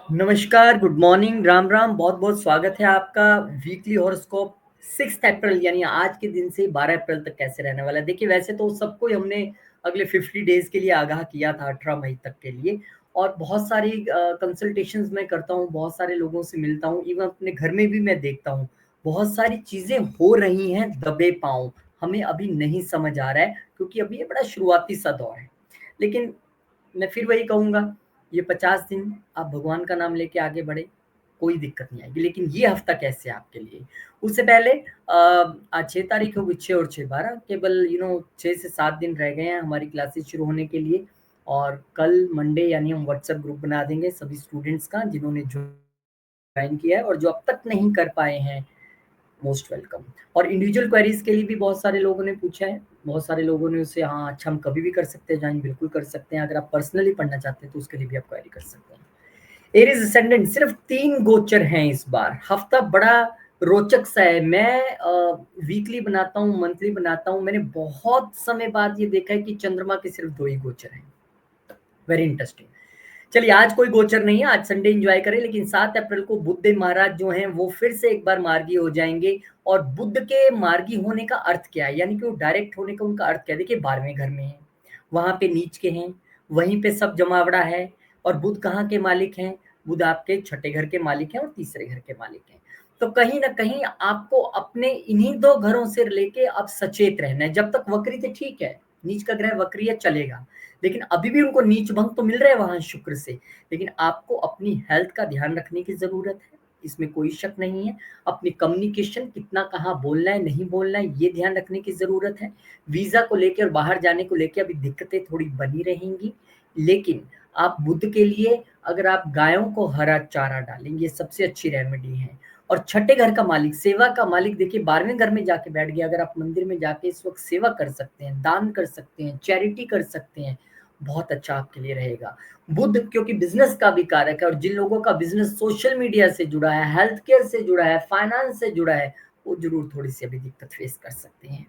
नमस्कार, good morning, Ram Ram. बहुत बहुत स्वागत है आपका वीकली हॉरोस्कोप 6 अप्रैल यानी आज के दिन से 12 अप्रैल तक कैसे रहने वाला है। देखिए, वैसे तो सबको ही हमने अगले 50 डेज के लिए आगाह किया था, 18 मई तक के लिए। और बहुत सारी कंसल्टेशंस मैं करता हूँ, बहुत सारे लोगों से मिलता हूँ, इवन अपने घर में भी मैं देखता हूँ। बहुत सारी चीज़ें हो रही हैं दबे पाँव, हमें अभी नहीं समझ आ रहा है क्योंकि अभी ये बड़ा शुरुआती सा दौर है। लेकिन मैं फिर वही कहूँगा, ये 50 दिन आप भगवान का नाम लेके आगे बढ़े, कोई दिक्कत नहीं आएगी। लेकिन ये हफ्ता कैसे है आपके लिए? उससे पहले आज 6 तारीख हो गई, 6 और 6 12, केवल 6 से 7 दिन रह गए हैं हमारी क्लासेस शुरू होने के लिए। और कल मंडे यानी हम व्हाट्सएप ग्रुप बना देंगे सभी स्टूडेंट्स का, जिन्होंने जॉइन किया है और जो अब तक नहीं कर पाए हैं, मोस्ट वेलकम। और इंडिविजुअल क्वेरीज के लिए भी बहुत सारे लोगों ने पूछा है, बहुत सारे लोगों ने उसे हाँ अच्छा हम कभी भी कर सकते हैं ज्वाइन, बिल्कुल कर सकते हैं। अगर आप पर्सनली पढ़ना चाहते हैं तो उसके लिए भी आप क्वेरी कर सकते हैं। एरीज असेंडेंट सिर्फ 3 गोचर हैं इस बार, हफ्ता बड़ा रोचक सा है। मैं वीकली बनाता हूँ, मंथली बनाता हूँ, मैंने बहुत समय बाद ये देखा है कि चंद्रमा के सिर्फ 2 ही गोचर हैं। Very interesting. चलिए, आज कोई गोचर नहीं है, आज संडे एंजॉय करें। लेकिन 7 अप्रैल को बुद्ध महाराज जो हैं वो फिर से एक बार मार्गी हो जाएंगे। और बुद्ध के मार्गी होने का अर्थ क्या है, यानी कि वो डायरेक्ट होने का उनका अर्थ क्या है? देखिए, 12वें घर में है, वहां पे नीच के हैं, वहीं पे सब जमावड़ा है। और बुद्ध कहाँ के मालिक हैं? बुद्ध आपके छठे घर के मालिक हैं और तीसरे घर के मालिक हैं। तो कहीं ना कहीं आपको अपने इन्हीं दो घरों से लेके अब सचेत रहना है। जब तक वक्री थे ठीक है, नीच का ग्रह वक्री है चलेगा, लेकिन अभी भी उनको नीच भंग तो मिल रहा है वहां शुक्र से। लेकिन आपको अपनी हेल्थ का ध्यान रखने की जरूरत है, इसमें कोई शक नहीं है। अपनी कम्युनिकेशन कितना कहाँ बोलना है नहीं बोलना है ये ध्यान रखने की जरूरत है। वीजा को लेकर और बाहर जाने को लेकर अभी दिक्कतें थोड़ी बनी रहेंगी। लेकिन आप बुद्ध के लिए अगर आप गायों को हरा चारा डालेंगे, सबसे अच्छी रेमेडी है। और छठे घर का मालिक, सेवा का मालिक, देखिए 12वें घर में जाके बैठ गया। अगर आप मंदिर में जाके इस वक्त सेवा कर सकते हैं, दान कर सकते हैं, चैरिटी कर सकते हैं, बहुत अच्छा आपके लिए रहेगा। बुध क्योंकि बिजनेस का भी कारक है, और जिन लोगों का बिजनेस सोशल मीडिया से जुड़ा है, हेल्थ केयर से जुड़ा है, फाइनेंस से जुड़ा है, वो जरूर थोड़ी सी अभी दिक्कत फेस कर सकते हैं।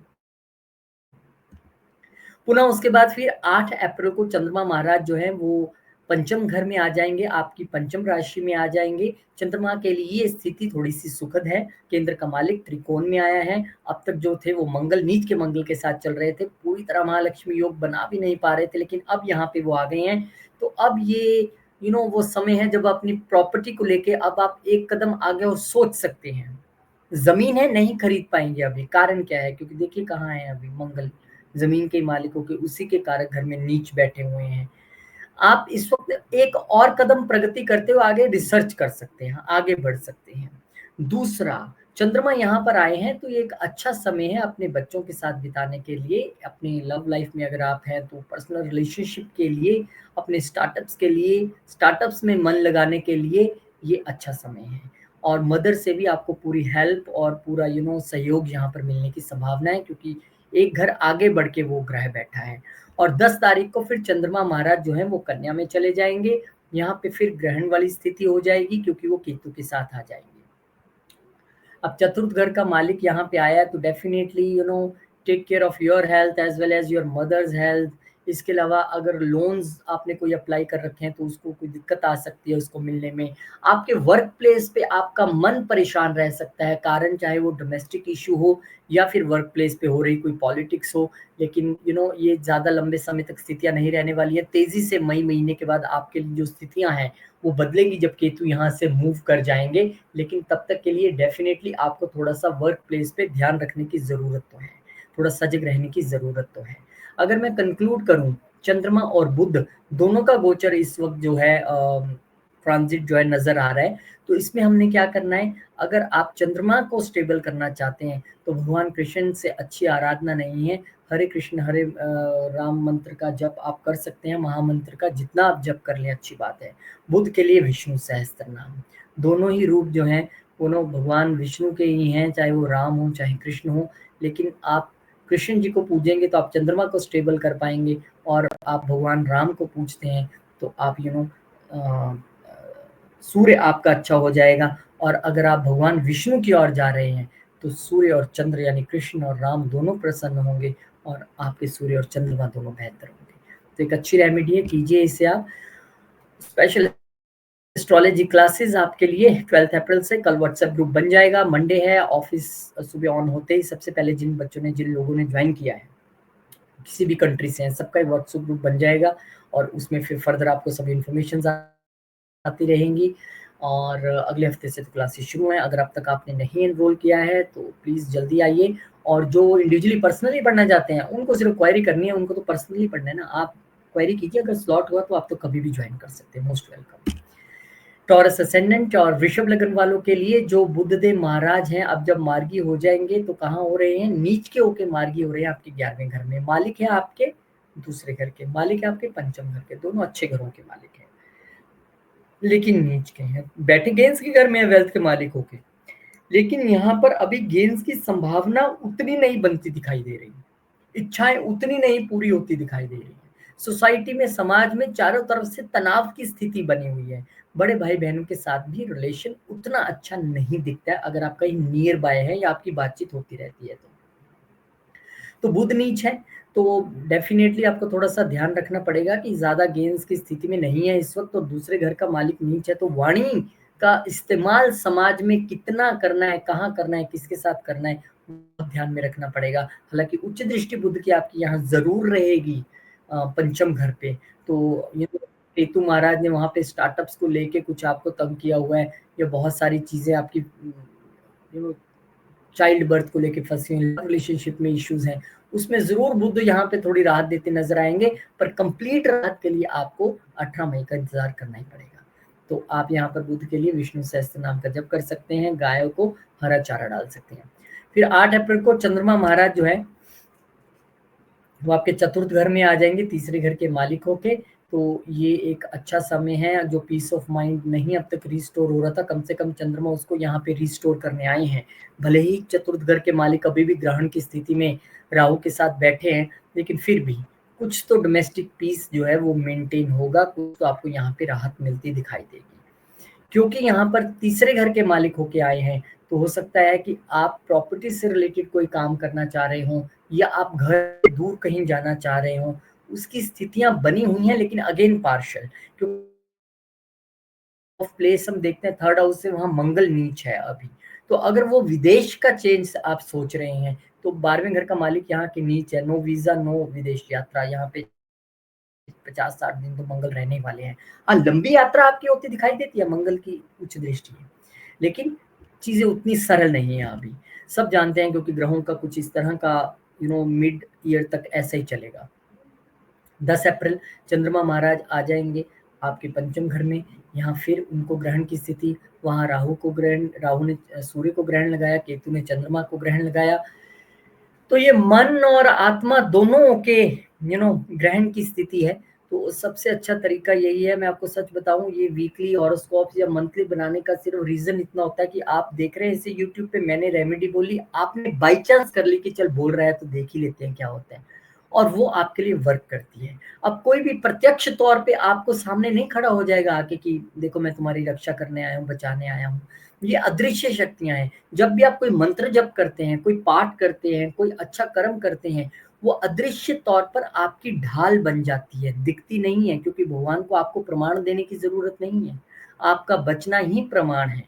पुनः उसके बाद फिर 8 अप्रैल को चंद्रमा महाराज जो है वो पंचम घर में आ जाएंगे, आपकी पंचम राशि में आ जाएंगे। चंद्रमा के लिए ये स्थिति थोड़ी सी सुखद है, केंद्र का मालिक त्रिकोण में आया है। अब तक जो थे वो मंगल, नीच के मंगल के साथ चल रहे थे, पूरी तरह महालक्ष्मी योग बना भी नहीं पा रहे थे, लेकिन अब यहाँ पे वो आ गए हैं। तो अब ये वो समय है जब अपनी प्रॉपर्टी को लेके अब आप एक कदम आगे और सोच सकते हैं। जमीन है नहीं खरीद पाएंगे अभी, कारण क्या है? क्योंकि देखिए कहाँ है अभी मंगल, जमीन के मालिकों के उसी के कारक घर में नीच बैठे हुए हैं। आप इस वक्त एक और कदम प्रगति करते हुए आगे रिसर्च कर सकते हैं, आगे बढ़ सकते हैं। दूसरा, चंद्रमा यहाँ पर आए हैं तो ये एक अच्छा समय है अपने बच्चों के साथ बिताने के लिए, अपनी लव लाइफ में अगर आप हैं तो पर्सनल रिलेशनशिप के लिए, अपने स्टार्टअप्स के लिए, स्टार्टअप्स में मन लगाने के लिए ये अच्छा समय है। और मदर से भी आपको पूरी हेल्प और पूरा सहयोग यहाँ पर मिलने की संभावना है, क्योंकि एक घर आगे बढ़ के वो ग्रह बैठा है। और 10 तारीख को फिर चंद्रमा महाराज जो है वो कन्या में चले जाएंगे। यहाँ पे फिर ग्रहण वाली स्थिति हो जाएगी, क्योंकि वो केतु के साथ आ जाएंगे। अब चतुर्थ घर का मालिक यहाँ पे आया है तो definitely take care of your health as well as your mother's health. इसके अलावा अगर लोन्स आपने कोई अप्लाई कर रखे हैं तो उसको कोई दिक्कत आ सकती है उसको मिलने में। आपके वर्क प्लेस पे आपका मन परेशान रह सकता है, कारण चाहे वो डोमेस्टिक इशू हो या फिर वर्क प्लेस पे हो रही कोई पॉलिटिक्स हो। लेकिन ये ज़्यादा लंबे समय तक स्थितियां नहीं रहने वाली है। तेज़ी से मई महीने के बाद आपके लिए जो स्थितियां हैं वो बदलेंगी जब केतु यहाँ से मूव कर जाएंगे। लेकिन तब तक के लिए डेफिनेटली आपको थोड़ा-सा वर्क प्लेस पे ध्यान रखने की ज़रूरत तो है, थोड़ा सजग रहने की ज़रूरत तो है। अगर मैं कंक्लूड करूँ, चंद्रमा और बुध दोनों का गोचर इस वक़्त जो है ट्रांज़िट जो है नज़र आ रहा है, तो इसमें हमने क्या करना है? अगर आप चंद्रमा को स्टेबल करना चाहते हैं, तो भगवान कृष्ण से अच्छी आराधना नहीं है। हरे कृष्ण हरे राम मंत्र का जप आप कर सकते हैं, महामंत्र का जितना आप जप कर लें अच्छी बात है। बुध के लिए विष्णु सहस्त्रनाम, दोनों ही रूप जो हैं दोनों भगवान विष्णु के ही हैं, चाहे वो राम हो चाहे कृष्ण हो। लेकिन आप कृष्ण जी को पूजेंगे तो आप चंद्रमा को स्टेबल कर पाएंगे, और आप भगवान राम को पूजते हैं तो आप सूर्य आपका अच्छा हो जाएगा। और अगर आप भगवान विष्णु की ओर जा रहे हैं तो सूर्य और चंद्र यानी कृष्ण और राम दोनों प्रसन्न होंगे, और आपके सूर्य और चंद्रमा दोनों बेहतर होंगे। तो एक अच्छी रेमेडी है, कीजिए इसे आप। स्पेशल एस्ट्रोलॉजी क्लासेस आपके लिए 12 अप्रैल से। कल व्हाट्सएप ग्रुप बन जाएगा, मंडे है, ऑफिस सुबह ऑन होते ही सबसे पहले जिन बच्चों ने, जिन लोगों ने ज्वाइन किया है किसी भी कंट्री से हैं, सबका व्हाट्सएप ग्रुप बन जाएगा और उसमें फिर फर्दर आपको सभी इन्फॉर्मेशन आती रहेंगी। और अगले हफ्ते से तो क्लासेस शुरू हैं। अगर अब तक आपने नहीं एनरोल किया है तो प्लीज़ जल्दी आइए। और जो इंडिविजुअली पर्सनली पढ़ना चाहते हैं उनको सिर्फ क्वेरी करनी है, उनको तो पर्सनली पढ़ना है ना, आप क्वेरी कीजिए, अगर स्लॉट हुआ तो आप तो कभी भी ज्वाइन कर सकते हैं, मोस्ट वेलकम। टॉरस असेंडेंट और वृषभ लगन वालों के लिए जो बुद्धदेव महाराज हैं, अब जब मार्गी हो जाएंगे तो कहाँ हो रहे हैं, नीच के होके मार्गी हो रहे हैं आपके 11वें घर में। मालिक है आपके दूसरे घर के, मालिक है आपके पंचम घर के, दोनों अच्छे घरों के मालिक हैं, लेकिन नीच के हैं, बैठे गेंस के घर में है वेल्थ के मालिक होके। लेकिन यहाँ पर अभी गेंस की संभावना उतनी नहीं बनती दिखाई दे रही, इच्छाएं उतनी नहीं पूरी होती दिखाई दे रही है। सोसाइटी में, समाज में चारों तरफ से तनाव की स्थिति बनी हुई है। बड़े भाई बहनों के साथ भी रिलेशन उतना अच्छा नहीं दिखता है, अगर आप कहीं नियर बाय है या आपकी बातचीत होती रहती है तो बुध नीच है, तो डेफिनेटली आपको थोड़ा सा ध्यान रखना पड़ेगा कि ज्यादा गेंस की स्थिति में नहीं है इस वक्त। और दूसरे घर का मालिक नीच है, तो वाणी का इस्तेमाल समाज में कितना करना है, कहाँ करना है, किसके साथ करना है, बहुत ध्यान में रखना पड़ेगा। हालांकि उच्च दृष्टि बुध की आपकी यहाँ जरूर रहेगी पंचम घर पे। तो ये केतु महाराज ने वहां पे स्टार्टअप्स को लेके कुछ आपको तंग किया हुआ है, या बहुत सारी चीजें आपकी चाइल्ड बर्थ को लेके फंसी हैं, रिलेशनशिप में इश्यूज हैं, उसमें जरूर बुध यहाँ पे थोड़ी राहत देते नजर आएंगे। पर कंप्लीट राहत के लिए आपको 18 मई का इंतजार करना ही पड़ेगा। तो आप यहाँ पर बुध के लिए विष्णु सहस्त्र नाम का जप कर सकते हैं, गायों को हरा चारा डाल सकते हैं। फिर 8 अप्रैल को चंद्रमा महाराज जो है वो आपके चतुर्थ घर में आ जाएंगे, तीसरे घर के मालिक होके। तो ये एक अच्छा समय है, जो पीस ऑफ माइंड नहीं अब तक रिस्टोर हो रहा था, कम से कम चंद्रमा उसको यहाँ पे रिस्टोर करने आए हैं। भले ही चतुर्थ घर के मालिक अभी भी ग्रहण की स्थिति में राहु के साथ बैठे हैं, लेकिन फिर भी कुछ तो डोमेस्टिक पीस जो है वो मेंटेन होगा, कुछ तो आपको यहाँ पे राहत मिलती दिखाई देगी। क्योंकि यहाँ पर तीसरे घर के मालिक होके आए हैं, तो हो सकता है कि आप प्रॉपर्टी से रिलेटेड कोई काम करना चाह रहे हो, या आप घर से दूर कहीं जाना चाह रहे हो, उसकी स्थितियां बनी हुई हैं, लेकिन अगेन पार्शियल। क्योंकि ऑफ प्लेस हम देखते हैं थर्ड हाउस से, वहां मंगल नीच है अभी। तो अगर वो विदेश का चेंज आप सोच रहे हैं, तो 12वें घर का मालिक यहाँ के नीच है, नो वीजा नो विदेश यात्रा, यहाँ पे 50-60 दिन तो मंगल रहने वाले हैं। हाँ, लंबी यात्रा आपकी होती दिखाई देती है, मंगल की उच्च दृष्टि है, लेकिन चीजें उतनी सरल नहीं है अभी, सब जानते हैं, क्योंकि ग्रहों का कुछ इस तरह का मिड ईयर तक ऐसा ही चलेगा। 10 अप्रैल चंद्रमा महाराज आ जाएंगे आपके पंचम घर में। यहाँ फिर उनको ग्रहण की स्थिति, वहां राहु ने सूर्य को ग्रहण लगाया, केतु ने चंद्रमा को ग्रहण लगाया। तो ये मन और आत्मा दोनों के ग्रहण की स्थिति है। तो सबसे अच्छा तरीका यही है, मैं आपको सच बताऊं, ये वीकली हॉरोस्कोप या मंथली बनाने का सिर्फ रीजन इतना होता है कि आप देख रहे हैं इसे यूट्यूब पे, मैंने रेमेडी बोली, आपने बाई चांस कर ली कि चल बोल रहा है तो देख ही लेते हैं क्या होता है, और वो आपके लिए वर्क करती है। अब कोई भी प्रत्यक्ष तौर पे आपको सामने नहीं खड़ा हो जाएगा आके कि देखो मैं तुम्हारी रक्षा करने आया हूँ, बचाने आया हूँ। ये अदृश्य शक्तियां हैं। जब भी आप कोई मंत्र जप करते हैं, कोई पाठ करते हैं, कोई अच्छा कर्म करते हैं, वो अदृश्य तौर पर आपकी ढाल बन जाती है, दिखती नहीं है, क्योंकि भगवान को आपको प्रमाण देने की जरूरत नहीं है, आपका बचना ही प्रमाण है।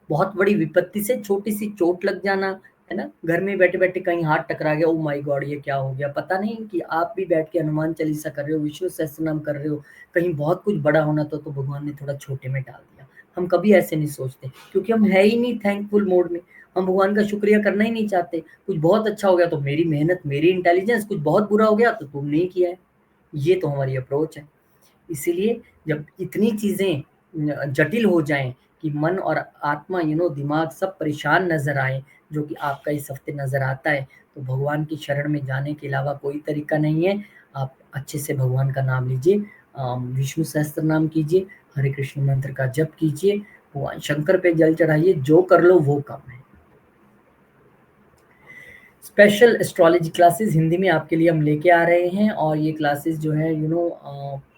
बहुत बड़ी विपत्ति से छोटी सी चोट लग जाना, है ना, घर में बैठे बैठे कहीं हाथ टकरा गया, ओ माय गॉड ये क्या हो गया, पता नहीं कि आप भी बैठ के हनुमान चालीसा कर रहे हो, विष्णु सहस्त्रनाम कर रहे हो, कहीं बहुत कुछ बड़ा होना तो भगवान ने थोड़ा छोटे में डाल दिया। हम कभी ऐसे नहीं सोचते, क्योंकि हम है ही नहीं थैंकफुल मोड में, हम भगवान का शुक्रिया करना ही नहीं चाहते। कुछ बहुत अच्छा हो गया तो मेरी मेहनत, मेरी इंटेलिजेंस, कुछ बहुत बुरा हो गया तो तुमने ही किया है, ये तो हमारी अप्रोच है। इसीलिए जब इतनी चीजें जटिल हो जाएं कि मन और आत्मा दिमाग सब परेशान नजर आए, जो कि आपका इस हफ्ते नजर आता है, तो भगवान की शरण में जाने के अलावा कोई तरीका नहीं है। आप अच्छे से भगवान का नाम लीजिए, विष्णु सहस्त्र नाम कीजिए, हरे कृष्ण मंत्र का जप कीजिए, भगवान शंकर पे जल चढ़ाइए, जो कर लो वो कम है। स्पेशल एस्ट्रोलॉजी क्लासेस हिंदी में आपके लिए हम लेके आ रहे हैं, और ये क्लासेस जो है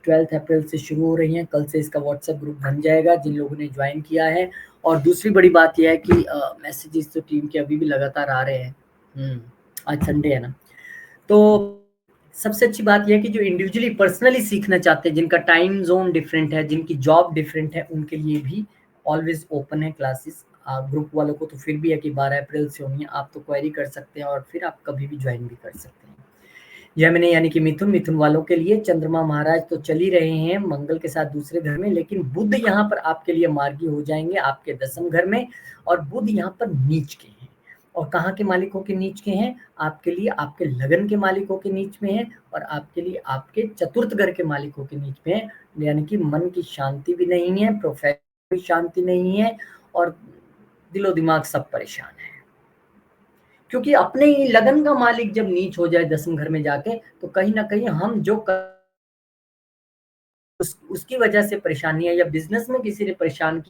12 अप्रैल से शुरू हो रही हैं। कल से इसका व्हाट्सएप ग्रुप बन जाएगा जिन लोगों ने ज्वाइन किया है। और दूसरी बड़ी बात यह है कि मैसेजेस तो टीम के अभी भी लगातार आ रहे हैं। आज संडे है ना, तो सबसे अच्छी बात यह है कि जो इंडिविजुअली पर्सनली सीखना चाहते हैं, जिनका टाइम जोन डिफरेंट है, जिनकी जॉब डिफरेंट है, उनके लिए भी ऑलवेज ओपन है क्लासेस। ग्रुप वालों को तो फिर भी है कि 12 अप्रैल से होनी है, आप तो क्वेरी कर सकते हैं और फिर आप कभी भी ज्वाइन भी कर सकते हैं। जेमिनी यानी कि मिथुन, मिथुन वालों के लिए चंद्रमा महाराज तो चल ही रहे हैं मंगल के साथ दूसरे घर में, लेकिन बुध यहाँ पर आपके लिए मार्गी हो जाएंगे आपके 10वें घर में, और बुध यहाँ पर नीच के हैं। और कहाँ के मालिकों के नीच के हैं? आपके लिए आपके लगन के मालिकों के नीच में है, और आपके लिए आपके चतुर्थ घर के मालिकों के नीच में है। यानी कि मन की शांति भी नहीं है, प्रोफेशनल शांति नहीं है, और दिलो दिमाग सब परेशान है। क्योंकि अपने ही लगन का मालिक जब नीच हो जाए 10वें घर में जाके, तो कहीं ना कहीं हम जो उसकी वजह से परेशानी है, या बिजनेस में किसी ने परेशान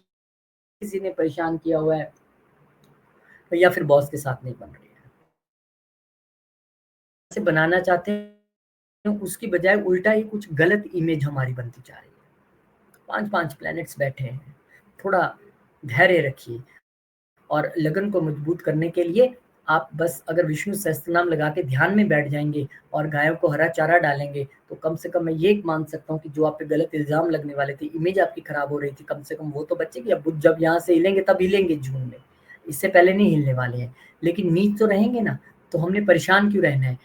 किया हुआ है, या फिर बॉस के साथ नहीं बन रही है, से बनाना चाहते हैं, उसकी बजाय उल्टा ही कुछ गलत इमेज हमारी बनती जा रही है। 5-5 प्लैनेट्स बैठे हैं, थोड़ा धैर्य रखिए। और लगन को मजबूत करने के लिए आप बस अगर विष्णु सहस्त्र नाम लगा के ध्यान में बैठ जाएंगे और गायों को हरा चारा डालेंगे, तो कम से कम मैं ये मान सकता हूँ कि जो आप पे गलत इल्जाम लगने वाले थे, इमेज आपकी खराब हो रही थी, कम से कम वो तो बचेगी। अब बुध जब यहाँ से हिलेंगे तब हिलेंगे जून में, इससे पहले नहीं हिलने वाले हैं। लेकिन नीच तो रहेंगे ना, तो हमने परेशान क्यों रहना है?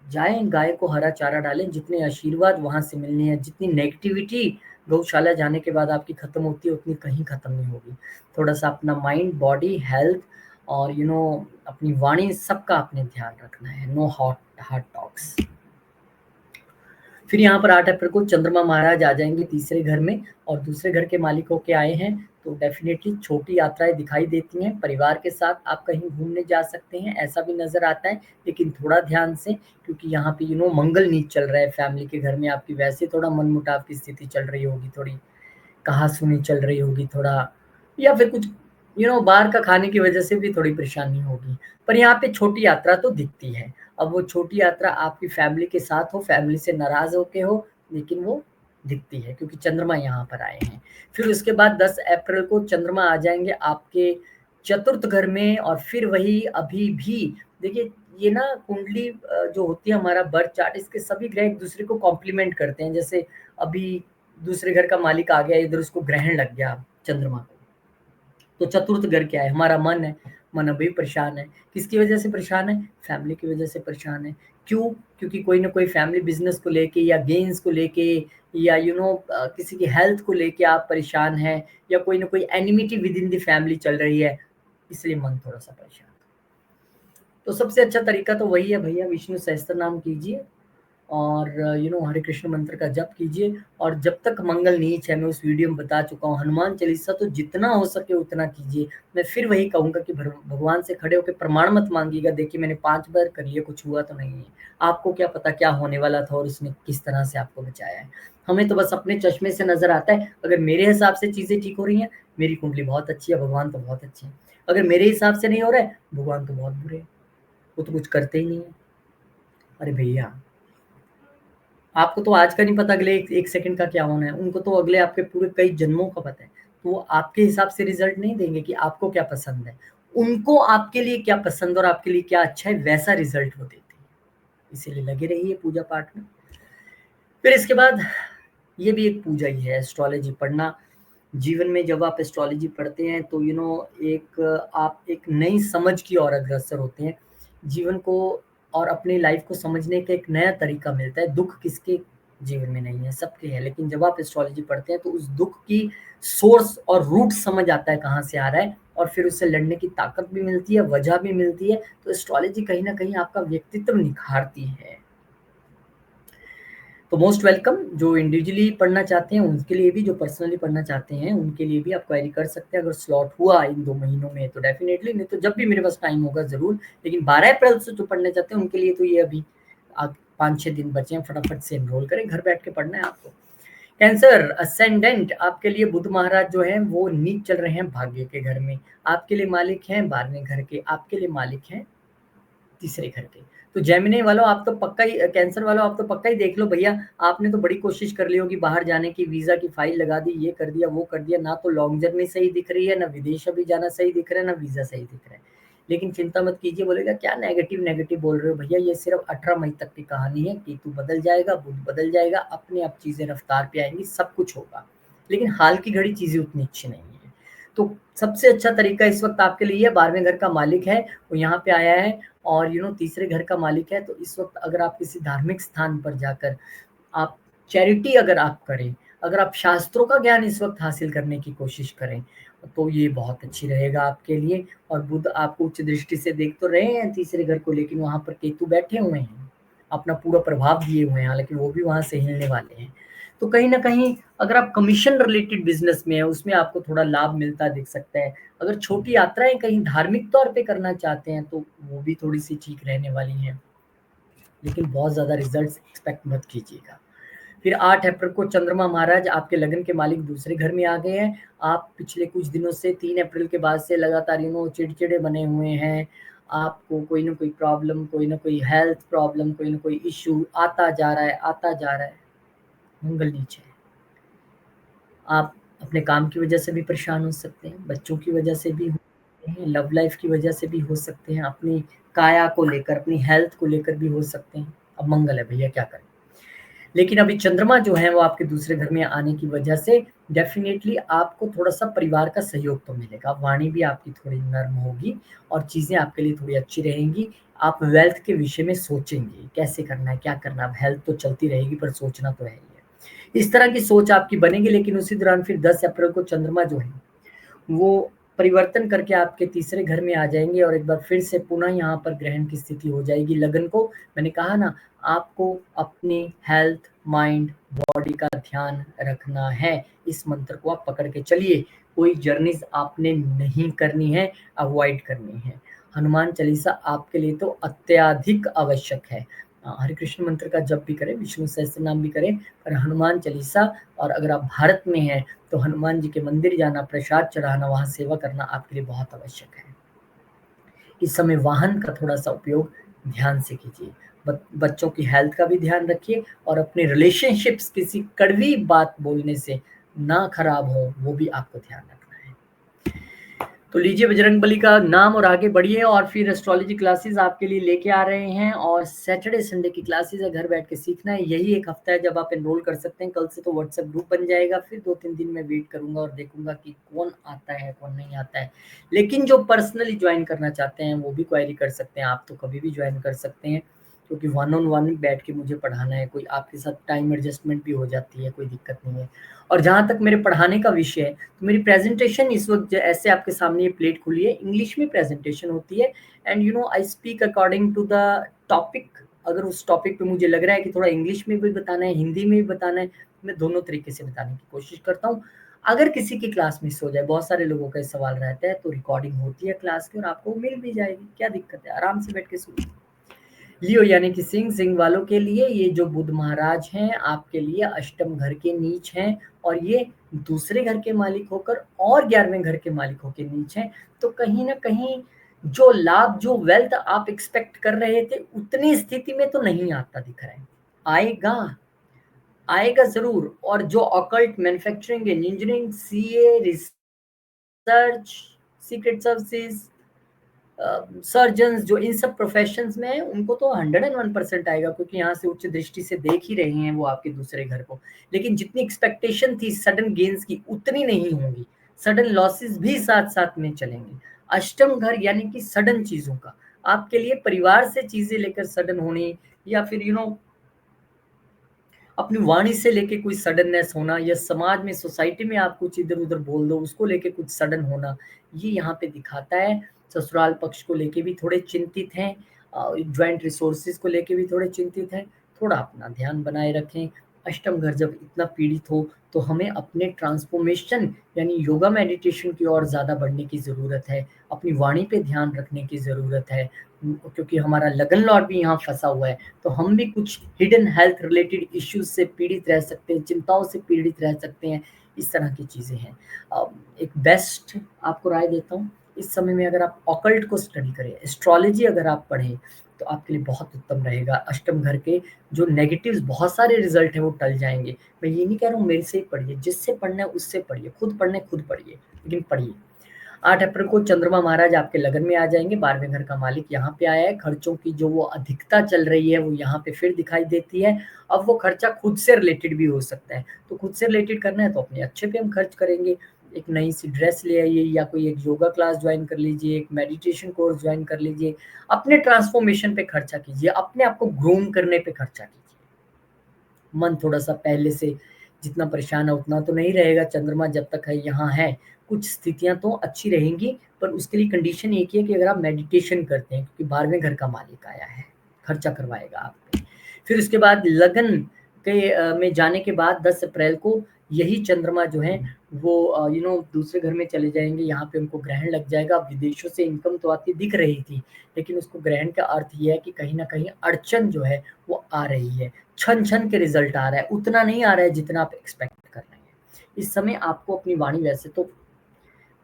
जाएं, गाय को हरा चारा डालें, जितने आशीर्वाद वहां से मिलने हैं, जितनी नेगेटिविटी गौशाला जाने के बाद आपकी खत्म होती है, उतनी कहीं खत्म नहीं होगी। थोड़ा सा अपना माइंड, बॉडी, हेल्थ और अपनी वाणी, सबका आपने ध्यान रखना है। No hot heart talks. फिर यहाँ पर 8 अप्रैल को चंद्रमा महाराज आ जाएंगे तीसरे घर में, और दूसरे घर के मालिकों के आए हैं, तो डेफिनेटली छोटी यात्राएं दिखाई देती हैं। परिवार के साथ आप कहीं घूमने जा सकते हैं, ऐसा भी नजर आता है, लेकिन थोड़ा ध्यान से, क्योंकि यहाँ पे मंगल नीच चल रहा है फैमिली के घर में। आपकी वैसे थोड़ा मनमुटाव की स्थिति चल रही होगी, थोड़ी कहासुनी चल रही होगी, थोड़ा, या फिर कुछ बाहर का खाने की वजह से भी थोड़ी परेशानी होगी। पर यहाँ पे छोटी यात्रा तो दिखती है। अब वो छोटी यात्रा आपकी फैमिली के साथ हो, फैमिली से नाराज होके हो, लेकिन वो दिखती है क्योंकि चंद्रमा यहाँ पर आए हैं। फिर उसके बाद 10 अप्रैल को चंद्रमा आ जाएंगे आपके चतुर्थ घर में, और फिर वही अभी भी देखिए, ये ना कुंडली जो होती है हमारा बर्थ चार्ट, इसके सभी ग्रह एक दूसरे को कॉम्प्लीमेंट करते हैं। जैसे अभी दूसरे घर का मालिक आ गया, इधर उसको ग्रहण लग गया चंद्रमा को, तो चतुर्थ घर क्या है? हमारा मन है। मन अभी परेशान है, किसकी वजह से परेशान है? फैमिली की वजह से परेशान है। क्यों? क्योंकि कोई ना कोई फैमिली बिजनेस को लेके, या गेन्स को लेके, या किसी की हेल्थ को लेके आप परेशान हैं, या कोई ना कोई enmity within the family चल रही है, इसलिए मन थोड़ा सा परेशान। तो सबसे अच्छा तरीका तो वही है भैया, विष्णु सहस्त्र नाम कीजिए, और हरे कृष्ण मंत्र का जप कीजिए। और जब तक मंगल नीच है, मैं उस वीडियो में बता चुका हूँ, हनुमान चालीसा तो जितना हो सके उतना कीजिए। मैं फिर वही कहूंगा कि भगवान से खड़े होकर प्रमाण मत मांगिएगा, देखिए मैंने 5 बार कर लिया, कुछ हुआ तो नहीं है। आपको क्या पता क्या होने वाला था और उसने किस तरह से आपको बचाया है। हमें तो बस अपने चश्मे से नजर आता है। अगर मेरे हिसाब से चीजें ठीक हो रही हैं, मेरी कुंडली बहुत अच्छी है, भगवान तो बहुत अच्छे हैं। अगर मेरे हिसाब से नहीं हो रहा है, भगवान तो बहुत बुरे हैं, वो तो कुछ करते ही नहीं है। अरे भैया, आपको तो आज का नहीं पता अगले एक सेकंड का क्या होना है, उनको तो अगले आपके पूरे कई जन्मों का पता है। तो वो आपके हिसाब से रिजल्ट नहीं देंगे कि आपको क्या पसंद है, उनको आपके लिए क्या पसंद और आपके लिए क्या अच्छा है, वैसा रिजल्ट वो देते हैं। इसीलिए लगे रहिए पूजा पाठ में। फिर इसके बाद ये भी एक पूजा ही है, एस्ट्रोलॉजी पढ़ना। जीवन में जब आप एस्ट्रोलॉजी पढ़ते हैं, तो एक आप एक नई समझ की ओर अग्रसर होते हैं। जीवन को और अपनी लाइफ को समझने का एक नया तरीका मिलता है। दुख किसके जीवन में नहीं है? सबके है। लेकिन जब आप एस्ट्रोलॉजी पढ़ते हैं, तो उस दुख की सोर्स और रूट समझ आता है कहाँ से आ रहा है, और फिर उससे लड़ने की ताकत भी मिलती है, वजह भी मिलती है। तो एस्ट्रोलॉजी कहीं ना कहीं आपका व्यक्तित्व निखारती है। तो मोस्ट वेलकम। जो इंडिविजुअली पढ़ना चाहते हैं उनके लिए भी, जो पर्सनली पढ़ना चाहते हैं उनके लिए भी आप क्वेरी कर सकते हैं। अगर स्लॉट हुआ इन 2 महीनों में तो डेफिनेटली, नहीं तो जब भी मेरे पास टाइम होगा ज़रूर। लेकिन 12 अप्रैल से जो पढ़ना चाहते हैं उनके लिए तो ये अभी 5-6 दिन बचे हैं, फटाफट से एनरोल करें, घर बैठ के पढ़ना है आपको। कैंसर असेंडेंट, आपके लिए बुध महाराज जो है वो नीच चल रहे हैं भाग्य के घर में। आपके लिए मालिक हैं 12वें घर के, आपके लिए मालिक हैं तीसरे घर के। तो जेमिनी वालों, आप तो पक्का ही, कैंसर वालों आप तो पक्का ही देख लो भैया। आपने तो बड़ी कोशिश कर ली होगी बाहर जाने की, वीजा की फाइल लगा दी, ये कर दिया वो कर दिया, ना तो लॉन्ग जर्नी सही दिख रही है, ना विदेश अभी जाना सही दिख रहा है, ना वीजा सही दिख रहा है। लेकिन चिंता मत कीजिए, बोलेगा क्या नेगेटिव नेगेटिव बोल रहे हो भैया, ये सिर्फ 18 मई तक की कहानी है। केतु बदल जाएगा, बुध बदल जाएगा, अपने आप चीजें रफ्तार पे आएंगी, सब कुछ होगा। लेकिन हाल की घड़ी चीजें उतनी अच्छी नहीं है। तो सबसे अच्छा तरीका इस वक्त आपके लिए 12वें घर का मालिक है, वो यहाँ पे आया है, और तीसरे घर का मालिक है। तो इस वक्त अगर आप किसी धार्मिक स्थान पर जाकर आप चैरिटी अगर आप करें, अगर आप शास्त्रों का ज्ञान इस वक्त हासिल करने की कोशिश करें, तो ये बहुत अच्छी रहेगा आपके लिए। और बुध आपको उच्च दृष्टि से देख तो रहे हैं तीसरे घर को, लेकिन वहां पर केतु बैठे हुए हैं, अपना पूरा प्रभाव दिए हुए हैं, हालांकि वो भी वहां से हिलने वाले हैं। तो कहीं ना कहीं अगर आप कमीशन रिलेटेड बिजनेस में है, उसमें आपको थोड़ा लाभ मिलता दिख सकता है। अगर छोटी यात्राएं कहीं धार्मिक तौर पे करना चाहते हैं, तो वो भी थोड़ी सी ठीक रहने वाली हैं, लेकिन बहुत ज्यादा रिजल्ट्स एक्सपेक्ट मत कीजिएगा। फिर 8 अप्रैल को चंद्रमा महाराज आपके लगन के मालिक दूसरे घर में आ गए हैं। आप पिछले कुछ दिनों से 3 अप्रैल के बाद से लगातार चिड़चिड़े बने हुए हैं। आपको कोई ना कोई प्रॉब्लम, कोई ना कोई हेल्थ प्रॉब्लम, कोई ना कोई इशू आता जा रहा है, आता जा रहा है। मंगल नीचे है। आप अपने काम की वजह से भी परेशान हो सकते हैं, बच्चों की वजह से भी हो सकते हैं, लव लाइफ की वजह से भी हो सकते हैं, अपनी काया को लेकर, अपनी हेल्थ को लेकर भी हो सकते हैं। अब मंगल है भैया, क्या करें। लेकिन अभी चंद्रमा जो है वो आपके दूसरे घर में आने की वजह से डेफिनेटली आपको थोड़ा-सा परिवार का सहयोग तो मिलेगा। वाणी भी आपकी थोड़ी नर्म होगी और चीज़ें आपके लिए थोड़ी अच्छी रहेंगी। आप वेल्थ के विषय में सोचेंगे, कैसे करना है, क्या करना है। अब हेल्थ तो चलती रहेगी, पर सोचना तो है ही है। इस तरह की सोच आपकी बनेगी, लेकिन उसी दौरान फिर 10 अप्रैल को चंद्रमा जो है वो परिवर्तन करके आपके तीसरे घर में आ जाएँगे, और एक बार फिर से पुनः यहाँ पर ग्रहण की स्थिति हो जाएगी लगन को। मैंने कहा ना, आपको अपनी हेल्थ, माइंड, बॉडी का ध्यान रखना है। इस मंत्र को आप पकड़ के चलिए। कोई जर्नीज़ आपने नहीं करनी है, अवॉइड करनी है। हनुमान चालीसा आपके लिए तो अत्याधिक आवश्यक है। हरे कृष्ण मंत्र का जप भी करें, विष्णु सहस्त्रनाम भी करें, पर हनुमान चालीसा, और अगर आप भारत में हैं तो हनुमान जी के मंदिर जाना, प्रसाद चढ़ाना, वहाँ सेवा करना आपके लिए बहुत आवश्यक है। इस समय वाहन का थोड़ा-सा उपयोग ध्यान से कीजिए। बच्चों की हेल्थ का भी ध्यान रखिए, और अपने रिलेशनशिप्स किसी कड़वी बात बोलने से ना खराब हो, वो भी आपको ध्यान रखना है। तो लीजिए, बजरंगबली का नाम और आगे बढ़िए, और फिर एस्ट्रोलॉजी क्लासेस आपके लिए लेके आ रहे हैं, और सैटरडे संडे की क्लासेस है, घर बैठ के सीखना है। यही एक हफ्ता है जब आप एनरोल कर सकते हैं। कल से तो व्हाट्सएप ग्रुप बन जाएगा, फिर 2-3 दिन में वेट करूंगा और देखूंगा कि कौन आता है, कौन नहीं आता है। लेकिन जो पर्सनली ज्वाइन करना चाहते हैं वो भी क्वायरी कर सकते हैं, आप तो कभी भी ज्वाइन कर सकते हैं, क्योंकि वन ऑन वन बैठ के मुझे पढ़ाना है। कोई आपके साथ टाइम एडजस्टमेंट भी हो जाती है, कोई दिक्कत नहीं है। और जहाँ तक मेरे पढ़ाने का विषय है, तो मेरी प्रेजेंटेशन इस वक्त ऐसे आपके सामने ये प्लेट खुली है, इंग्लिश में प्रेजेंटेशन होती है, and I speak according to the topic. अगर उस टॉपिक पे मुझे लग रहा है कि थोड़ा इंग्लिश में भी बताना है, हिंदी में भी बताना है, मैं दोनों तरीके से बताने की कोशिश करता हूँ। अगर किसी की क्लास मिस हो जाए, बहुत सारे लोगों का सवाल रहता है, तो रिकॉर्डिंग होती है क्लास की और आपको मिल भी जाएगी। क्या दिक्कत है, आराम से बैठ के सुनिए। लियो यानी कि सिंह वालों के लिए ये जो बुध महाराज हैं आपके लिए अष्टम घर के नीच हैं, और ये दूसरे घर के मालिक होकर और 11वें घर के मालिक होकर नीच हैं। तो कहीं ना कहीं जो लाभ, जो वेल्थ आप एक्सपेक्ट कर रहे थे, उतनी स्थिति में तो नहीं आता दिख रहा है। आएगा, आएगा जरूर। और जो occult, manufacturing, engineering, CA, research, secret services, surgeons, जो इन सब प्रोफेशंस में है, उनको तो 101% आएगा, क्योंकि यहाँ से उच्च दृष्टि से देख ही रहे हैं वो आपके दूसरे घर को। लेकिन जितनी एक्सपेक्टेशन थी सडन गेन्स की, उतनी नहीं होंगी। सडन लॉसेस भी साथ साथ में चलेंगे। अष्टम घर यानी कि सडन चीजों का, आपके लिए परिवार से चीजें लेकर सडन होने, या फिर अपनी वाणी से लेके कोई सडननेस होना, या समाज में, सोसाइटी में आप कुछ इधर उधर बोल दो, उसको लेके कुछ सडन होना, ये यहाँ पे दिखाता है। ससुराल पक्ष को लेके भी थोड़े चिंतित हैं, ज्वाइंट रिसोर्सेज को लेके भी थोड़े चिंतित हैं। थोड़ा अपना ध्यान बनाए रखें। अष्टम घर जब इतना पीड़ित हो, तो हमें अपने ट्रांसफॉर्मेशन यानी योगा मेडिटेशन की ओर ज़्यादा बढ़ने की ज़रूरत है। अपनी वाणी पे ध्यान रखने की ज़रूरत है, क्योंकि हमारा लगन लॉर्ड भी यहाँ फंसा हुआ है। तो हम भी कुछ हिडन हेल्थ रिलेटेड इश्यूज से पीड़ित रह सकते हैं, चिंताओं से पीड़ित रह सकते हैं। इस तरह की चीज़ें हैं। एक बेस्ट आपको राय देता हूँ, इस समय में अगर आप ऑकल्ट को स्टडी करें, एस्ट्रोलॉजी अगर आप पढ़ें, तो आपके लिए बहुत उत्तम रहेगा। अष्टम घर के जो नेगेटिव्स बहुत सारे रिजल्ट हैं वो टल जाएंगे। मैं ये नहीं कह रहा हूँ मेरे से ही पढ़िए, जिससे पढ़ना है उससे पढ़िए, खुद पढ़ने खुद पढ़िए, लेकिन पढ़िए। 8 अप्रैल को चंद्रमा महाराज आपके लगन में आ जाएंगे। 12वें घर का मालिक यहाँ पे आया है। खर्चों की जो वो अधिकता चल रही है वो यहाँ पे फिर दिखाई देती है। अब वो खर्चा खुद से रिलेटेड भी हो सकता है, तो खुद से रिलेटेड करना है तो अपने अच्छे पे हम खर्च करेंगे। एक नई सी ड्रेस ले आइए, या कोई एक योगा क्लास ज्वाइन कर लीजिए, एक मेडिटेशन कोर्स ज्वाइन कर लीजिए। अपने ट्रांसफॉर्मेशन पे खर्चा कीजिए, अपने आप को ग्रूम करने पे खर्चा कीजिए। मन थोड़ा-सा पहले से जितना परेशान है उतना तो नहीं रहेगा, चंद्रमा जब तक है यहाँ है। कुछ स्थितियाँ तो अच्छी रहेंगी, पर उसके लिए कंडीशन एक ही है कि अगर आप मेडिटेशन करते हैं, क्योंकि 12वें घर का मालिक आया है, खर्चा करवाएगा आप पे। फिर उसके बाद लगन के में जाने के बाद 10 अप्रैल को यही चंद्रमा जो है वो दूसरे घर में चले जाएँगे, यहाँ पे उनको ग्रहण लग जाएगा। अब विदेशों से इनकम तो आती दिख रही थी, लेकिन उसको ग्रहण का अर्थ ये है कि कहीं न कहीं अड़चन जो है वो आ रही है। छन-छन के रिज़ल्ट आ रहा है, उतना नहीं आ रहा है जितना आप एक्सपेक्ट कर रहे हैं। इस समय आपको अपनी वाणी वैसे तो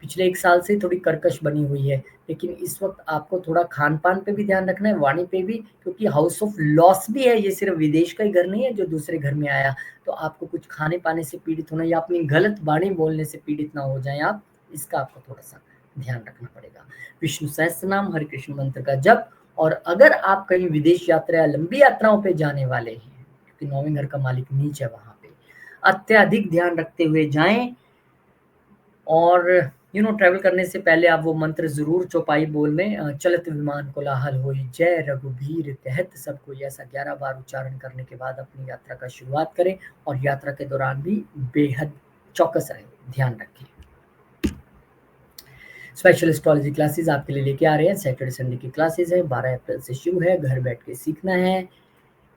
पिछले 1 साल से थोड़ी कर्कश बनी हुई है, लेकिन इस वक़्त आपको थोड़ा खान-पान पे भी ध्यान रखना है, वाणी पे भी, क्योंकि हाउस ऑफ लॉस भी है, ये सिर्फ़ विदेश का ही घर नहीं है जो दूसरे घर में आया। तो आपको कुछ खाने-पाने से पीड़ित होना या अपनी गलत वाणी बोलने से पीड़ित ना हो जाएँ आप, इसका आपको थोड़ा-सा ध्यान रखना पड़ेगा। विष्णु सहस्त्रनाम, हरे कृष्ण मंत्र का जप, और अगर आप कहीं विदेश यात्रा या लंबी यात्राओं पे जाने वाले हैं, क्योंकि 9वें घर का मालिक नीच है वहाँ पे, अत्यधिक ध्यान रखते हुए जाएँ। और ट्रैवल करने से पहले आप वो मंत्र ज़रूर चौपाई बोल लें, चलत विमान कोलाहल होई, जय रघुबीर कहत सब कोई। ऐसा 11 बार उच्चारण करने के बाद अपनी यात्रा का शुरुआत करें, और यात्रा के दौरान भी बेहद चौकस रहें, ध्यान रखें। स्पेशल एस्ट्रोलॉजी क्लासेस आपके लिए लेके आ रहे हैं। सैटरडे संडे की क्लासेस है, 12 अप्रैल से शुरू है, घर बैठ के सीखना है।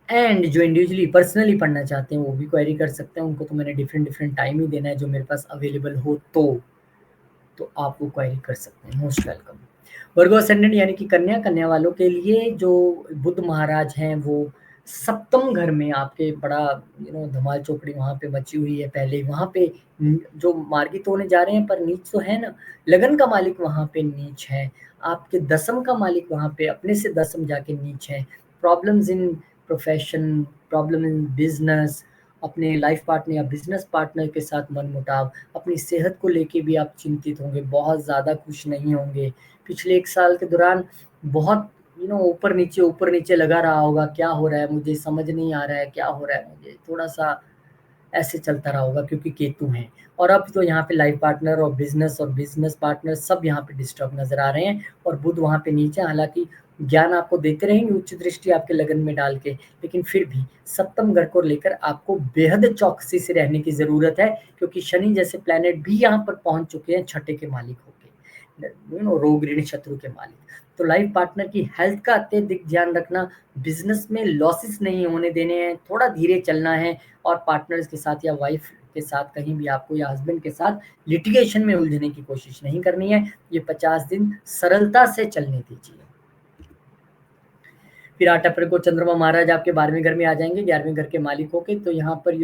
एंड जो इंडिविजुअली पर्सनली पढ़ना चाहते हैं वो भी क्वेरी कर सकते हैं, उनको तो मैंने डिफरेंट टाइम ही देना है जो मेरे पास अवेलेबल हो, तो आप वो क्वेरी कर सकते हैं। Most welcome. वर्गो असेंडेंट यानी कि कन्या, कन्या वालों के लिए जो बुध महाराज हैं वो सप्तम घर में आपके बड़ा धमाल चौकड़ी वहाँ पे मची हुई है। पहले वहाँ पे जो मार्गित होने जा रहे हैं, पर नीच तो है ना, लगन का मालिक वहाँ पे नीच है, आपके दसम का मालिक वहाँ पे अपने से दसम जाके नीच है। Problems in profession, problem in business, अपने लाइफ पार्टनर या बिजनेस पार्टनर के साथ मनमुटाव, अपनी सेहत को लेके भी आप चिंतित होंगे, बहुत ज़्यादा खुश नहीं होंगे। पिछले 1 साल के दौरान बहुत ऊपर नीचे लगा रहा होगा, क्या हो रहा है मुझे समझ नहीं आ रहा है, क्या हो रहा है मुझे, थोड़ा-सा ऐसे चलता रहा होगा क्योंकि केतु हैं। और अब तो यहाँ पे लाइफ पार्टनर और बिजनेस पार्टनर सब यहाँ पे डिस्टर्ब नज़र आ रहे हैं, और बुध वहाँ पे नीचे, हालाँकि ज्ञान आपको देते रहेंगे उच्च दृष्टि आपके लगन में डाल के, लेकिन फिर भी सप्तम घर को लेकर आपको बेहद चौकसी से रहने की ज़रूरत है, क्योंकि शनि जैसे प्लैनेट भी यहाँ पर पहुँच चुके हैं छठे के मालिक होके, रोग ऋण शत्रु के मालिक। तो लाइफ पार्टनर की हेल्थ का अत्यधिक ध्यान रखना, बिजनेस में लॉसेस नहीं होने देने हैं, थोड़ा धीरे चलना है, और पार्टनर्स के साथ या वाइफ के साथ कहीं भी आपको या हस्बैंड के साथ लिटिगेशन में उलझने की कोशिश नहीं करनी है। ये 50 दिन सरलता से चलने दीजिए। फिर 8 अप्रैल को चंद्रमा महाराज आपके 12वें घर में आ जाएंगे, 11वें घर के मालिक होके। तो यहाँ पर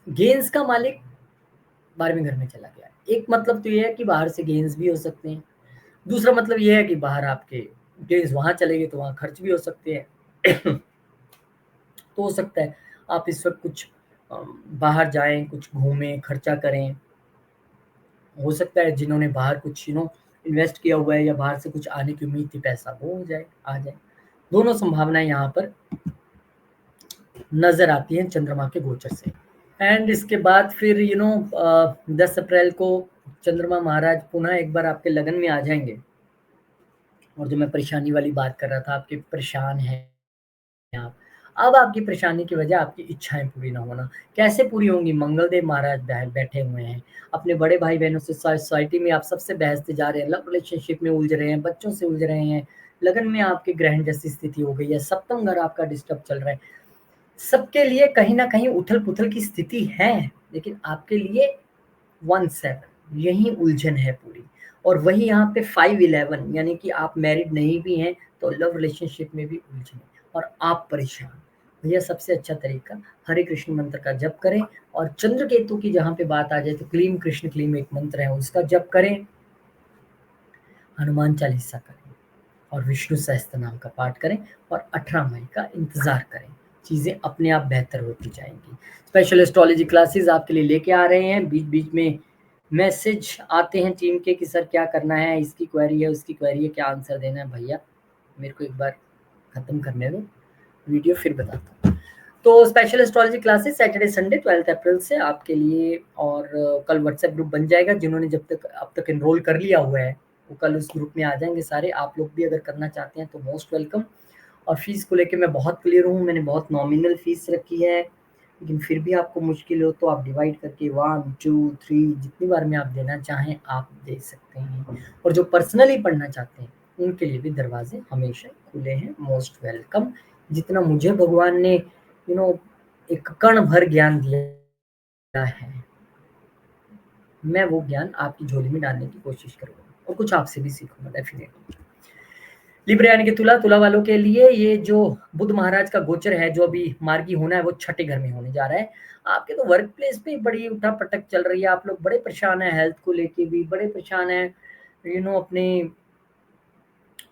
गेंस का मालिक 12वें घर में चला गया। एक मतलब तो ये है कि बाहर से गेंस भी हो सकते हैं, दूसरा मतलब ये है कि बाहर आपके गेंस वहाँ चले गए तो वहाँ खर्च भी हो सकते हैं। तो हो सकता है आप इस वक़्त कुछ बाहर जाएँ, कुछ घूमें, खर्चा करें। हो सकता है जिन्होंने बाहर कुछ इन्वेस्ट किया हुआ है या बाहर से कुछ आने की उम्मीद थी, पैसा वो हो जाए, आ जाए। दोनों संभावनाएँ यहाँ पर नज़र आती हैं चंद्रमा के गोचर से। एंड इसके बाद फिर 10 अप्रैल को चंद्रमा महाराज पुनः एक बार आपके लगन में आ जाएँगे। और जो मैं परेशानी वाली बात कर रहा था, आपके परेशान हैं आप। अब आपकी परेशानी की वजह आपकी इच्छाएँ पूरी ना होना। कैसे पूरी होंगी? मंगलदेव महाराज बैठे हुए हैं। अपने बड़े भाई-बहनों से सोसाइटी में आप सबसे बहसते जा रहे हैं, लव रिलेशनशिप में उलझ रहे हैं, बच्चों से उलझ रहे हैं, लगन में आपके ग्रहण जैसी स्थिति हो गई है, सप्तम घर आपका डिस्टर्ब चल रहा है। सबके लिए कहीं न कहीं उथल-पुथल की स्थिति है, लेकिन आपके लिए 1-7 यही उलझन है पूरी। और वही यहाँ पे 5-11 यानी कि आप मैरिड नहीं भी हैं, तो लव रिलेशनशिप में भी उलझन है और आप परेशान। भैया सबसे अच्छा तरीका हरे कृष्ण मंत्र का जप करें, और चंद्र केतु की जहाँ पे बात आ जाए तो क्लीम कृष्ण क्लीम एक मंत्र है उसका जप करें, हनुमान चालीसा करें, और विष्णु सहस्त्र नाम का पाठ करें, और 18 मई का इंतज़ार करें। चीज़ें अपने आप बेहतर होती जाएँगी। स्पेशल एस्ट्रोलॉजी क्लासेस आपके लिए लेके आ रहे हैं, बीच-बीच में मैसेज आते हैं टीम के कि सर क्या करना है, इसकी क्वेरी है, उसकी क्वेरी है, क्या आंसर देना है। भैया मेरे को एक बार खत्म करने दो वीडियो, फिर बताता हूँ। तो special astrology classes Saturday Sunday 12 अप्रैल से आपके लिए, और कल व्हाट्सएप ग्रुप बन जाएगा। जिन्होंने जब तक अब तक एनरोल कर लिया हुआ है वो कल उस ग्रुप में आ जाएंगे सारे। आप लोग भी अगर करना चाहते हैं तो मोस्ट वेलकम। और फीस को लेके मैं बहुत क्लियर हूँ, मैंने बहुत नॉमिनल फीस रखी है, लेकिन फिर भी आपको मुश्किल हो तो आप डिवाइड करके 1 2 3 जितनी बार में आप देना चाहें आप दे सकते हैं। और जो पर्सनली पढ़ना चाहते हैं उनके लिए भी दरवाजे हमेशा खुले हैं, मोस्ट वेलकम। जितना मुझे भगवान ने एक कण भर ज्ञान दिया है, मैं वो ज्ञान आपकी झोली में डालने की कोशिश करूंगा और कुछ आपसे भी सीखूंगा डेफिनेटली। लिब्रा यानी कि तुला, तुला वालों के लिए ये जो बुध महाराज का गोचर है जो अभी मार्गी होना है वो छठे घर में होने जा रहा है। आपके तो वर्क प्लेस पे बड़ी उठा पटक चल रही है, आप लोग बड़े परेशान है, हेल्थ को लेके भी बड़े परेशान है, अपने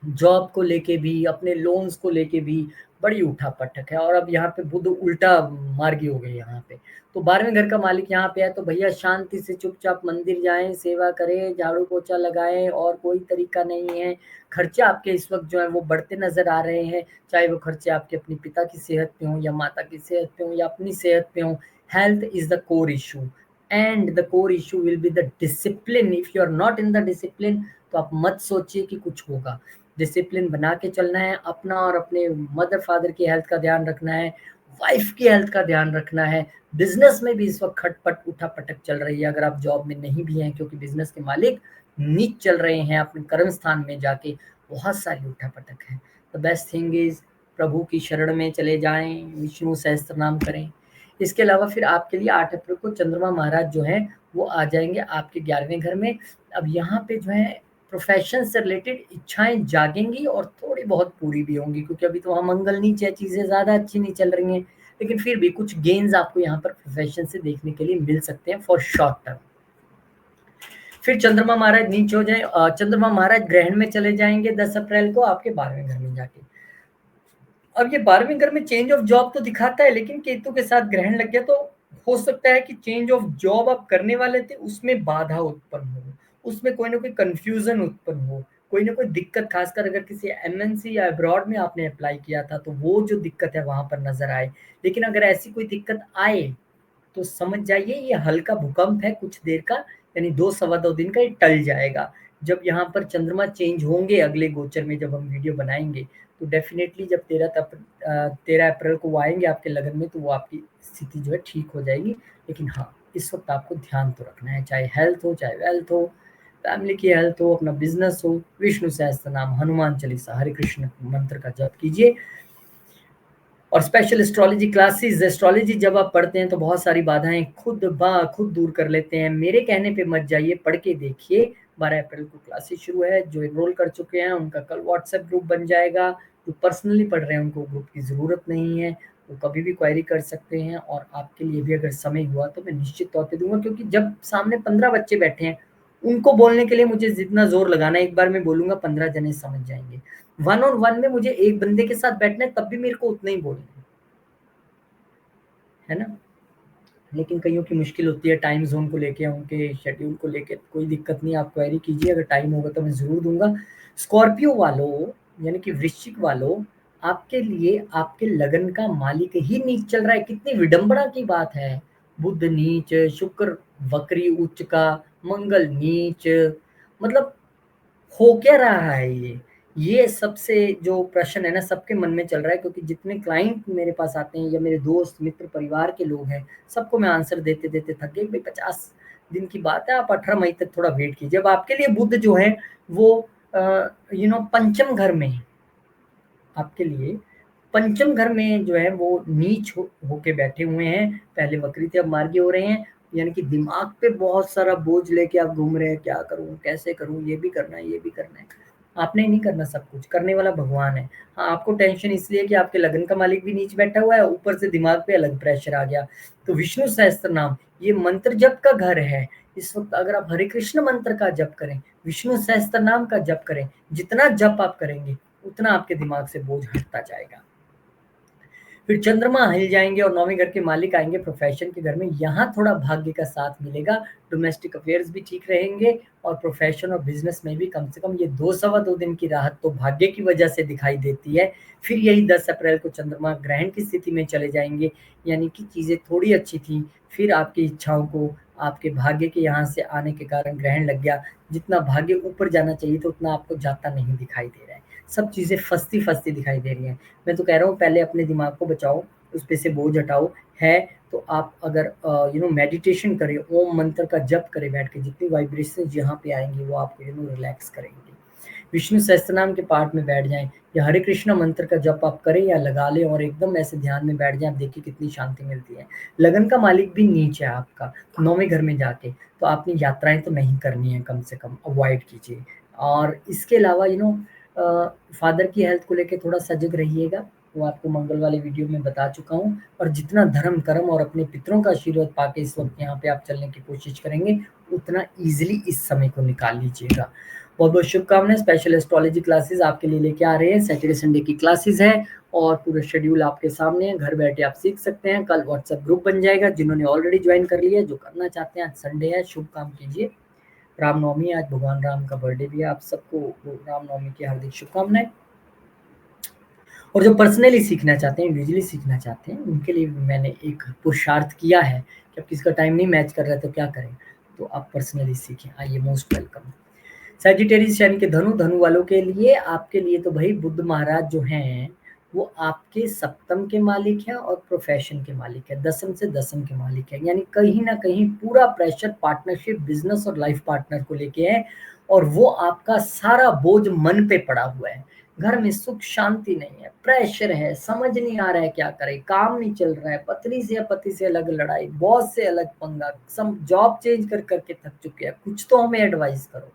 जॉब को लेके भी, अपने लोन्स को लेके भी बड़ी उठा-पटक है। और अब यहाँ पे बुध उल्टा मार्गी हो गए यहाँ पे। तो 12वें घर का मालिक यहाँ पे है, तो भैया शांति से चुपचाप मंदिर जाएँ, सेवा करें, झाड़ू-पोछा लगाएँ, और कोई तरीका नहीं है। खर्चे आपके इस वक़्त जो है वो बढ़ते नज़र आ रहे हैं, चाहे वो खर्चे आपके अपने पिता की सेहत पे हों या माता की सेहत पे हों या अपनी सेहत पे हों। Health is the core issue, and the core issue will be the discipline. If you are not in the discipline तो आप मत सोचिए कि कुछ होगा। डिसिप्लिन बना के चलना है अपना, और अपने मदर फादर की हेल्थ का ध्यान रखना है, वाइफ की हेल्थ का ध्यान रखना है। बिजनेस में भी इस वक्त खटपट उठा पटक चल रही है, अगर आप जॉब में नहीं भी हैं, क्योंकि बिजनेस के मालिक नीच चल रहे हैं अपने कर्म स्थान में जाके, बहुत सारी उठा पटक है। द बेस्ट थिंग इज प्रभु की शरण में चले जाएं, विष्णु सहस्त्र नाम करें। इसके अलावा फिर आपके लिए 8 अप्रैल को चंद्रमा महाराज जो है वो आ जाएंगे आपके 11वें घर में। अब यहाँ पे जो है प्रोफेशन से रिलेटेड इच्छाएं जागेंगी और थोड़ी बहुत पूरी भी होंगी, क्योंकि अभी तो वहाँ मंगल नीच है, चीज़ें ज़्यादा अच्छी नहीं चल रही हैं, लेकिन फिर भी कुछ गेन्स आपको यहाँ पर प्रोफेशन से देखने के लिए मिल सकते हैं फॉर शॉर्ट टर्म। फिर चंद्रमा महाराज नीच हो जाए, चंद्रमा महाराज ग्रहण में चले जाएंगे 10 अप्रैल को आपके 12वें घर में जाके। अब ये 12वें घर में चेंज ऑफ जॉब तो दिखाता है, लेकिन केतु के साथ ग्रहण लग गया तो हो सकता है कि चेंज ऑफ जॉब आप करने वाले थे उसमें बाधा उत्पन्न हो, उसमें कोई ना कोई कंफ्यूजन उत्पन्न हो, कोई ना कोई दिक्कत, खासकर अगर किसी एमएनसी या अब्रॉड में आपने अप्लाई किया था तो वो जो दिक्कत है वहां पर नजर आए। लेकिन अगर ऐसी कोई दिक्कत आए तो समझ जाइए ये हल्का भूकंप है कुछ देर का, यानी 2 सवा 2 दिन का, ये टल जाएगा। जब यहाँ पर चंद्रमा चेंज होंगे अगले गोचर में, जब हम वीडियो बनाएंगे तो डेफिनेटली जब 13 अप्रैल को वो आएंगे आपके लगन में, तो वो आपकी स्थिति जो है ठीक हो जाएगी। लेकिन हाँ, इस वक्त आपको ध्यान तो रखना है, चाहे हेल्थ हो, चाहे वेल्थ हो, फैमिली की हेल्थ हो, अपना बिजनेस हो। विष्णु सहस्त्र नाम, हनुमान चालीसा, हरे कृष्ण मंत्र का जप कीजिए। और स्पेशल एस्ट्रोलॉजी क्लासेस, एस्ट्रोलॉजी जब आप पढ़ते हैं तो बहुत सारी बाधाएं खुद दूर कर लेते हैं। मेरे कहने पे मत जाइए, पढ़ के देखिए। 12 अप्रैल को क्लासेस शुरू है, जो एनरोल कर चुके हैं उनका कल व्हाट्सएप ग्रुप बन जाएगा। जो पर्सनली पढ़ रहे हैं उनको ग्रुप की ज़रूरत नहीं है, वो कभी भी क्वेरी कर सकते हैं। और आपके लिए भी अगर समय हुआ तो मैं निश्चित तौर पे दूंगा, क्योंकि जब सामने 15 बच्चे बैठे हैं उनको बोलने के लिए मुझे जितना जोर लगाना है, एक बार मैं बोलूंगा 15 जने समझ जाएंगे। वन ऑन वन में मुझे एक बंदे के साथ बैठना है, तब भी मेरे को उतना ही बोलना है ना। लेकिन कईयों की मुश्किल होती है टाइम जोन को लेके, उनके शेड्यूल को लेके। कोई दिक्कत नहीं, आप क्वेरी कीजिए, अगर टाइम होगा तो मैं ज़रूर दूंगा। स्कॉर्पियो वालों, यानी कि वृश्चिक वालों, आपके लिए आपके लगन का मालिक ही नीच चल रहा है। कितनी विडंबना की बात है, बुध नीच, शुक्र वक्री उच्च का, मंगल नीच, मतलब हो क्या रहा है ये सबसे जो प्रश्न है ना सबके मन में चल रहा है, क्योंकि जितने क्लाइंट मेरे पास आते हैं या मेरे दोस्त मित्र परिवार के लोग हैं, सबको मैं आंसर देते देते थक गई। भाई 50 दिन की बात है, आप 18 मई तक थोड़ा वेट कीजिए। अब आपके लिए बुध जो है वो पंचम घर में, आपके लिए पंचम घर में जो है वो नीच होके बैठे हुए हैं। पहले वक्री थे, अब मार्गी हो रहे हैं। यानी कि दिमाग पे बहुत सारा बोझ लेके आप घूम रहे हैं, क्या करूं, कैसे करूं, ये भी करना है, ये भी करना है। आपने नहीं करना, सब कुछ करने वाला भगवान है। हाँ, आपको टेंशन इसलिए कि आपके लगन का मालिक भी नीच बैठा हुआ है, ऊपर से दिमाग पे अलग प्रेशर आ गया। तो विष्णु सहस्त्र नाम ये मंत्र जप का घर है। इस वक्त अगर आप हरे कृष्ण मंत्र का जप करें, विष्णु सहस्त्र नाम का जप करें, जितना जप आप करेंगे उतना आपके दिमाग से बोझ हटता जाएगा। फिर चंद्रमा हिल जाएंगे और नौवें घर के मालिक आएंगे प्रोफेशन के घर में। यहाँ थोड़ा भाग्य का साथ मिलेगा, डोमेस्टिक अफेयर्स भी ठीक रहेंगे और प्रोफेशन और बिजनेस में भी कम से कम ये 2 सवा 2 दिन की राहत तो भाग्य की वजह से दिखाई देती है। फिर यही 10 अप्रैल को चंद्रमा ग्रहण की स्थिति में चले जाएंगे, यानी कि चीज़ें थोड़ी अच्छी थी, फिर आपकी इच्छाओं को आपके भाग्य के यहाँ से आने के कारण ग्रहण लग गया। जितना भाग्य ऊपर जाना चाहिए तो उतना आपको जाता नहीं दिखाई दे रहा है, सब चीज़ें फंसती फंसती दिखाई दे रही हैं। मैं तो कह रहा हूँ पहले अपने दिमाग को बचाओ, उस पे से बोझ हटाओ। है तो आप अगर मेडिटेशन करें, ओम मंत्र का जप करें बैठ के, जितनी वाइब्रेशन यहाँ पे आएंगी वो आपको रिलैक्स करेंगे। विष्णु सहस्त्रनाम के पाठ में बैठ जाएं या हरे कृष्णा मंत्र का जप आप करें या लगा लें और एकदम ऐसे ध्यान में बैठ जाएं, आप देखिए कितनी शांति मिलती है। लगन का मालिक भी नीच है आपका 9वें घर में जाके, तो आपने यात्राएं तो नहीं करनी है, कम से कम अवॉइड कीजिए। और इसके अलावा फादर की हेल्थ को लेके थोड़ा सजग रहिएगा, वो आपको मंगल वाले वीडियो में बता चुका हूँ। और जितना धर्म कर्म और अपने पितरों का आशीर्वाद पाके इस वक्त यहाँ पे आप चलने की कोशिश करेंगे, उतना ईजिली इस समय को निकाल लीजिएगा। बहुत बहुत शुभकामनाएं। स्पेशल एस्ट्रोलॉजी क्लासेस आपके लिए लेके आ रहे हैं, सैटरडे संडे की क्लासेस है और पूरा शेड्यूल आपके सामने है, घर बैठे आप सीख सकते हैं। कल व्हाट्सएप ग्रुप बन जाएगा, जिन्होंने ऑलरेडी ज्वाइन कर लिया, जो करना चाहते हैं, आज संडे है, शुभ काम कीजिए। रामनवमी, आज भगवान राम का बर्थडे भी है, आप सबको रामनवमी की हार्दिक शुभकामनाएं। और जो पर्सनली सीखना चाहते हैं, इंडिविजुअली सीखना चाहते हैं, उनके लिए मैंने एक पुरुषार्थ किया है कि अब किसका टाइम नहीं मैच कर रहा है तो क्या करें, तो आप पर्सनली सीखें। आइए, मोस्ट वेलकम। सैजिटेरियस यानी कि धनु वालों के लिए, आपके लिए तो भाई बुद्ध महाराज जो हैं वो आपके सप्तम के मालिक हैं और प्रोफेशन के मालिक है, दसम से दसम के मालिक है, यानी कहीं ना कहीं पूरा प्रेशर पार्टनरशिप, बिजनेस और लाइफ पार्टनर को लेके है। और वो आपका सारा बोझ मन पे पड़ा हुआ है, घर में सुख शांति नहीं है, प्रेशर है, समझ नहीं आ रहा है क्या करे, काम नहीं चल रहा है, पत्नी से या पति से अलग लड़ाई, बॉस से अलग पंगा, जॉब चेंज कर करके थक चुके हैं, कुछ तो हमें एडवाइस करो।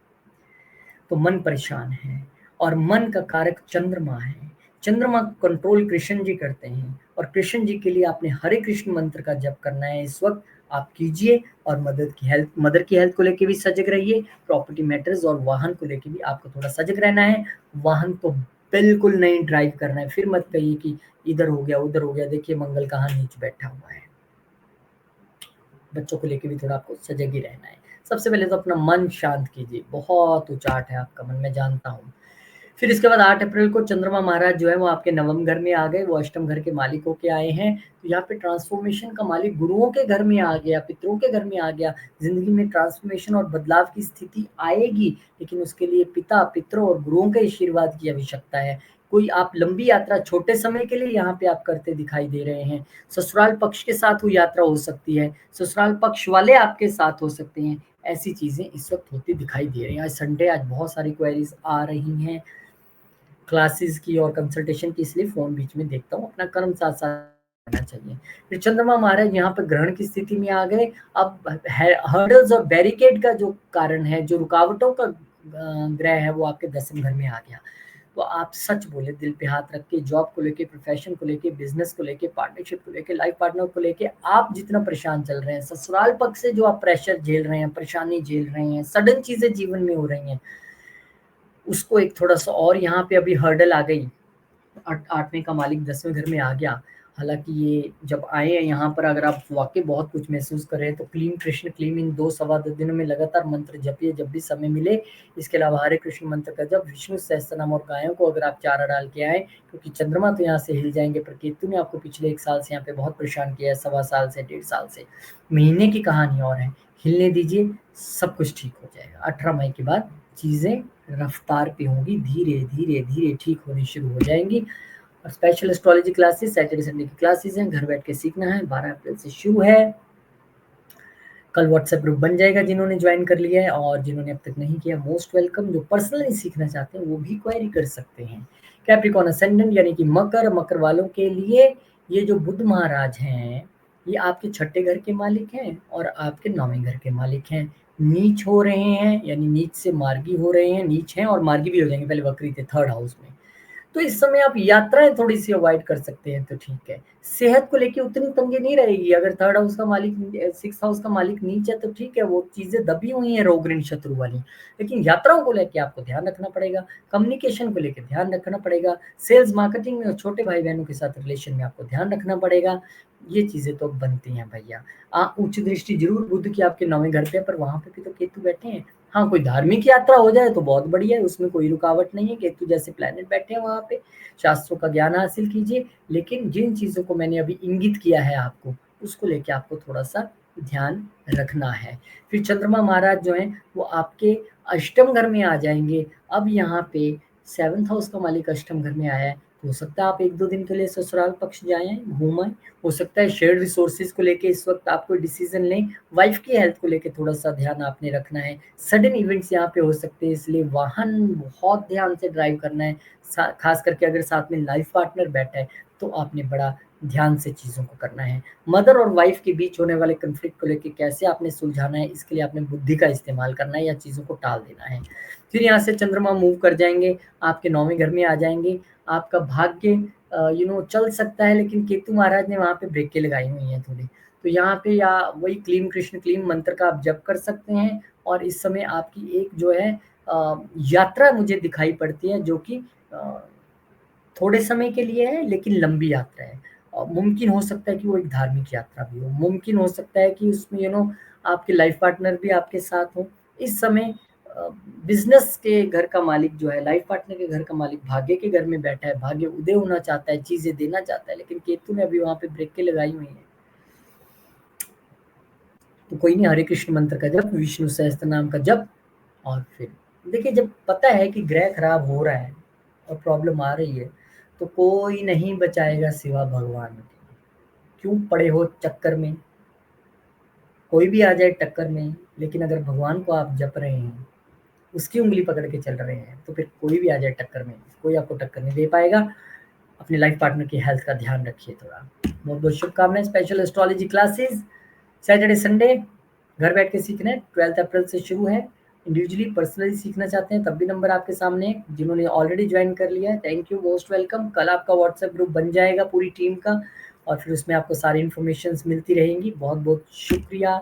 तो मन परेशान है और मन का कारक चंद्रमा है। चंद्रमा कंट्रोल कृष्ण जी करते हैं और कृष्ण जी के लिए आपने हरे कृष्ण मंत्र का जप करना है इस वक्त, आप कीजिए। और मदर की हेल्थ को लेके भी सजग रहिए। प्रॉपर्टी मैटर्स और वाहन को लेके भी आपको थोड़ा सजग रहना है। वाहन तो बिल्कुल नहीं ड्राइव करना है, फिर मत कहिए कि इधर हो गया उधर हो गया, देखिए मंगल कहाँ नीच बैठा हुआ है। बच्चों को लेके भी थोड़ा आपको सजग ही रहना है। सबसे पहले तो अपना मन शांत कीजिए, बहुत उचाट है आपका मन, मैं जानता हूँ। फिर इसके बाद 8 अप्रैल को चंद्रमा महाराज जो है वो आपके नवम घर में आ गए, वो अष्टम घर के मालिक होके आए हैं। तो यहाँ पे ट्रांसफॉर्मेशन का मालिक गुरुओं के घर में आ गया, पितरों के घर में आ गया। जिंदगी में ट्रांसफॉर्मेशन और बदलाव की स्थिति आएगी, लेकिन उसके लिए पिता, पितरों और गुरुओं के आशीर्वाद की आवश्यकता है। कोई आप लंबी यात्रा छोटे समय के लिए यहाँ पे आप करते दिखाई दे रहे हैं। ससुराल पक्ष के साथ वो यात्रा हो सकती है, ससुराल पक्ष वाले आपके साथ हो सकते हैं, ऐसी चीजें इस वक्त होती दिखाई दे रही हैं। आज संडे, आज बहुत सारी क्वेरीज आ रही हैं क्लासेस की और कंसल्टेशन की, इसलिए फोन बीच में देखता हूँ, अपना कर्म साथ साथ करना चाहिए। फिर चंद्रमा महाराज यहाँ पर ग्रहण की स्थिति में आ गए। अब हर्डल्स और बैरिकेड का जो कारण है, जो रुकावटों का ग्रह है, वो आपके दसम घर में आ गया। तो आप सच बोले, दिल पे हाथ रख के, जॉब को लेके, प्रोफेशन को लेके, बिजनेस को लेके, पार्टनरशिप को लेके, लाइफ पार्टनर को लेके आप जितना परेशान चल रहे हैं, ससुराल पक्ष से जो आप प्रेशर झेल रहे हैं, परेशानी झेल रहे हैं, सडन चीजें जीवन में हो रही हैं, उसको एक थोड़ा सा और यहाँ पे अभी हर्डल आ गई। 8वें का मालिक 10वें घर में आ गया। हालांकि ये जब आए हैं यहाँ पर, अगर आप वाकई बहुत कुछ महसूस कर रहे हैं तो क्लीम कृष्ण क्लीम इन 2 सवा 2 दिनों में लगातार मंत्र जपिए जब भी समय मिले। इसके अलावा हरे कृष्ण मंत्र का जब, विष्णु सहस्त्रनाम और गायों को अगर आप चारा डाल के आए, क्योंकि चंद्रमा तो यहाँ से हिल जाएंगे, पर केतु ने आपको पिछले 1 साल से यहाँ पे बहुत परेशान किया है, 1.25 साल से 1.5 साल से। महीने की कहानी और है, हिलने दीजिए, सब कुछ ठीक हो जाएगा। 18 मई के बाद चीजें रफ्तार पे होंगी, धीरे धीरे धीरे ठीक होनी शुरू हो जाएंगी। और special astrology classes Saturday Sunday की क्लासेस हैं, घर बैठ के सीखना है, 12 अप्रैल से शुरू है। कल व्हाट्सएप ग्रुप बन जाएगा जिन्होंने ज्वाइन कर लिया है, और जिन्होंने अब तक नहीं किया मोस्ट वेलकम। जो पर्सनली सीखना चाहते हैं वो भी क्वेरी कर सकते हैं। कैप्रिकॉन असेंडेंट यानी कि मकर वालों के लिए ये जो बुध महाराज हैं, ये आपके 6ठे घर के मालिक हैं और आपके 9वें घर के मालिक हैं। नीच हो रहे हैं, यानी नीच से मार्गी हो रहे हैं, नीच हैं और मार्गी भी हो जाएंगे, पहले वक्री थे 3rd हाउस में। तो इस समय आप यात्राएं थोड़ी सी अवॉइड कर सकते हैं तो ठीक है। सेहत को लेके उतनी तंगी नहीं रहेगी। अगर थर्ड हाउस का मालिक सिक्स्थ हाउस का मालिक नीच है तो ठीक है, वो चीज़ें दबी हुई हैं रोग ऋण शत्रु वाली। लेकिन यात्राओं को लेके आपको ध्यान रखना पड़ेगा, कम्युनिकेशन को लेके ध्यान रखना पड़ेगा, सेल्स मार्केटिंग में और छोटे भाई-बहनों के साथ रिलेशन में आपको ध्यान रखना पड़ेगा। ये चीज़ें तो बनती हैं भैया। उच्च दृष्टि ज़रूर बुध की आपके 9वें घर पे है, पर वहाँ पे भी तो केतु बैठे हैं। हाँ, कोई धार्मिक यात्रा हो जाए तो बहुत बढ़िया है, उसमें कोई रुकावट नहीं है, केतु जैसे प्लैनेट बैठे हैं वहाँ पे। शास्त्रों का ज्ञान हासिल कीजिए, लेकिन जिन चीज़ों को मैंने अभी इंगित किया है आपको, उसको लेके आपको थोड़ा-सा ध्यान रखना है। फिर चंद्रमा महाराज जो हैं, वो आपके अष्टम घर में आ जाएँगे। अब यहाँ पे 7th हाउस का मालिक अष्टम घर में आया है, तो हो सकता है आप 1-2 दिन के लिए ससुराल पक्ष जाएँ, घूम आएँ। हो सकता है शेयर्ड रिसोर्सेज़ को लेके इस वक़्त आप कोई डिसीज़न लें, वाइफ़ की हेल्थ को लेके थोड़ा-सा ध्यान आपने रखना है। सडन इवेंट्स यहाँ पे हो सकते हैं, इसलिए वाहन बहुत ध्यान से ड्राइव करना है। खास करके अगर साथ में लाइफ पार्टनर बैठा है तो आपने बड़ा ध्यान से चीज़ों को करना है। मदर और वाइफ के बीच होने वाले कॉन्फ्लिक्ट को लेके कैसे आपने सुलझाना है, इसके लिए आपने बुद्धि का इस्तेमाल करना है या चीज़ों को टाल देना है। फिर यहाँ से चंद्रमा मूव कर जाएँगे, आपके 9वें घर में आ जाएँगे। आपका भाग्य चल सकता है, लेकिन केतु महाराज ने वहाँ पे ब्रेकें लगाई हुई हैं थोड़ी। तो यहाँ पे या वही क्लीम कृष्ण क्लीम मंत्र का आप जप कर सकते हैं, और इस समय आपकी एक जो है यात्रा मुझे दिखाई पड़ती है, जो कि अ, थोड़े समय के लिए है, लेकिन लंबी यात्रा है। मुमकिन हो सकता है कि वो एक धार्मिक यात्रा भी हो, मुमकिन हो सकता है कि उसमें आपके लाइफ पार्टनर भी आपके साथ हो। इस समय बिज़नेस के घर का मालिक जो है, लाइफ पार्टनर के घर का मालिक भाग्य के घर में बैठा है, भाग्य उदय होना चाहता है, चीज़ें देना चाहता है, लेकिन केतु ने अभी वहाँ पे ब्रेकें लगाई हुई हैं। तो कोई नहीं, हरे कृष्ण मंत्र का जप, विष्णु सहस्त्र नाम का जप, और फिर देखिए, जब पता है कि ग्रह खराब हो रहा है और प्रॉब्लम आ रही है, तो कोई नहीं बचाएगा सिवा भगवान के। क्यों पड़े हो चक्कर में? कोई भी आ जाए टक्कर में, लेकिन अगर भगवान को आप जप रहे हैं, उसकी उँगली पकड़ के चल रहे हैं, तो फिर कोई भी आ जाए टक्कर में, कोई आपको टक्कर नहीं दे पाएगा। अपने लाइफ पार्टनर की हेल्थ का ध्यान रखिए थोड़ा। बहुत-बहुत शुभकामनाएँ। Special astrology classes Saturday, Sunday घर बैठ के सीखना है। 12 अप्रैल से शुरू है। इंडिविजुअली पर्सनली सीखना चाहते हैं तब भी नंबर आपके सामने है। जिन्होंने ऑलरेडी ज्वाइन कर लिया है, थैंक यू, मोस्ट वेलकम। कल आपका व्हाट्सएप ग्रुप बन जाएगा पूरी टीम का, और फिर उसमें आपको सारी इन्फॉर्मेशंस मिलती रहेंगी। बहुत-बहुत शुक्रिया।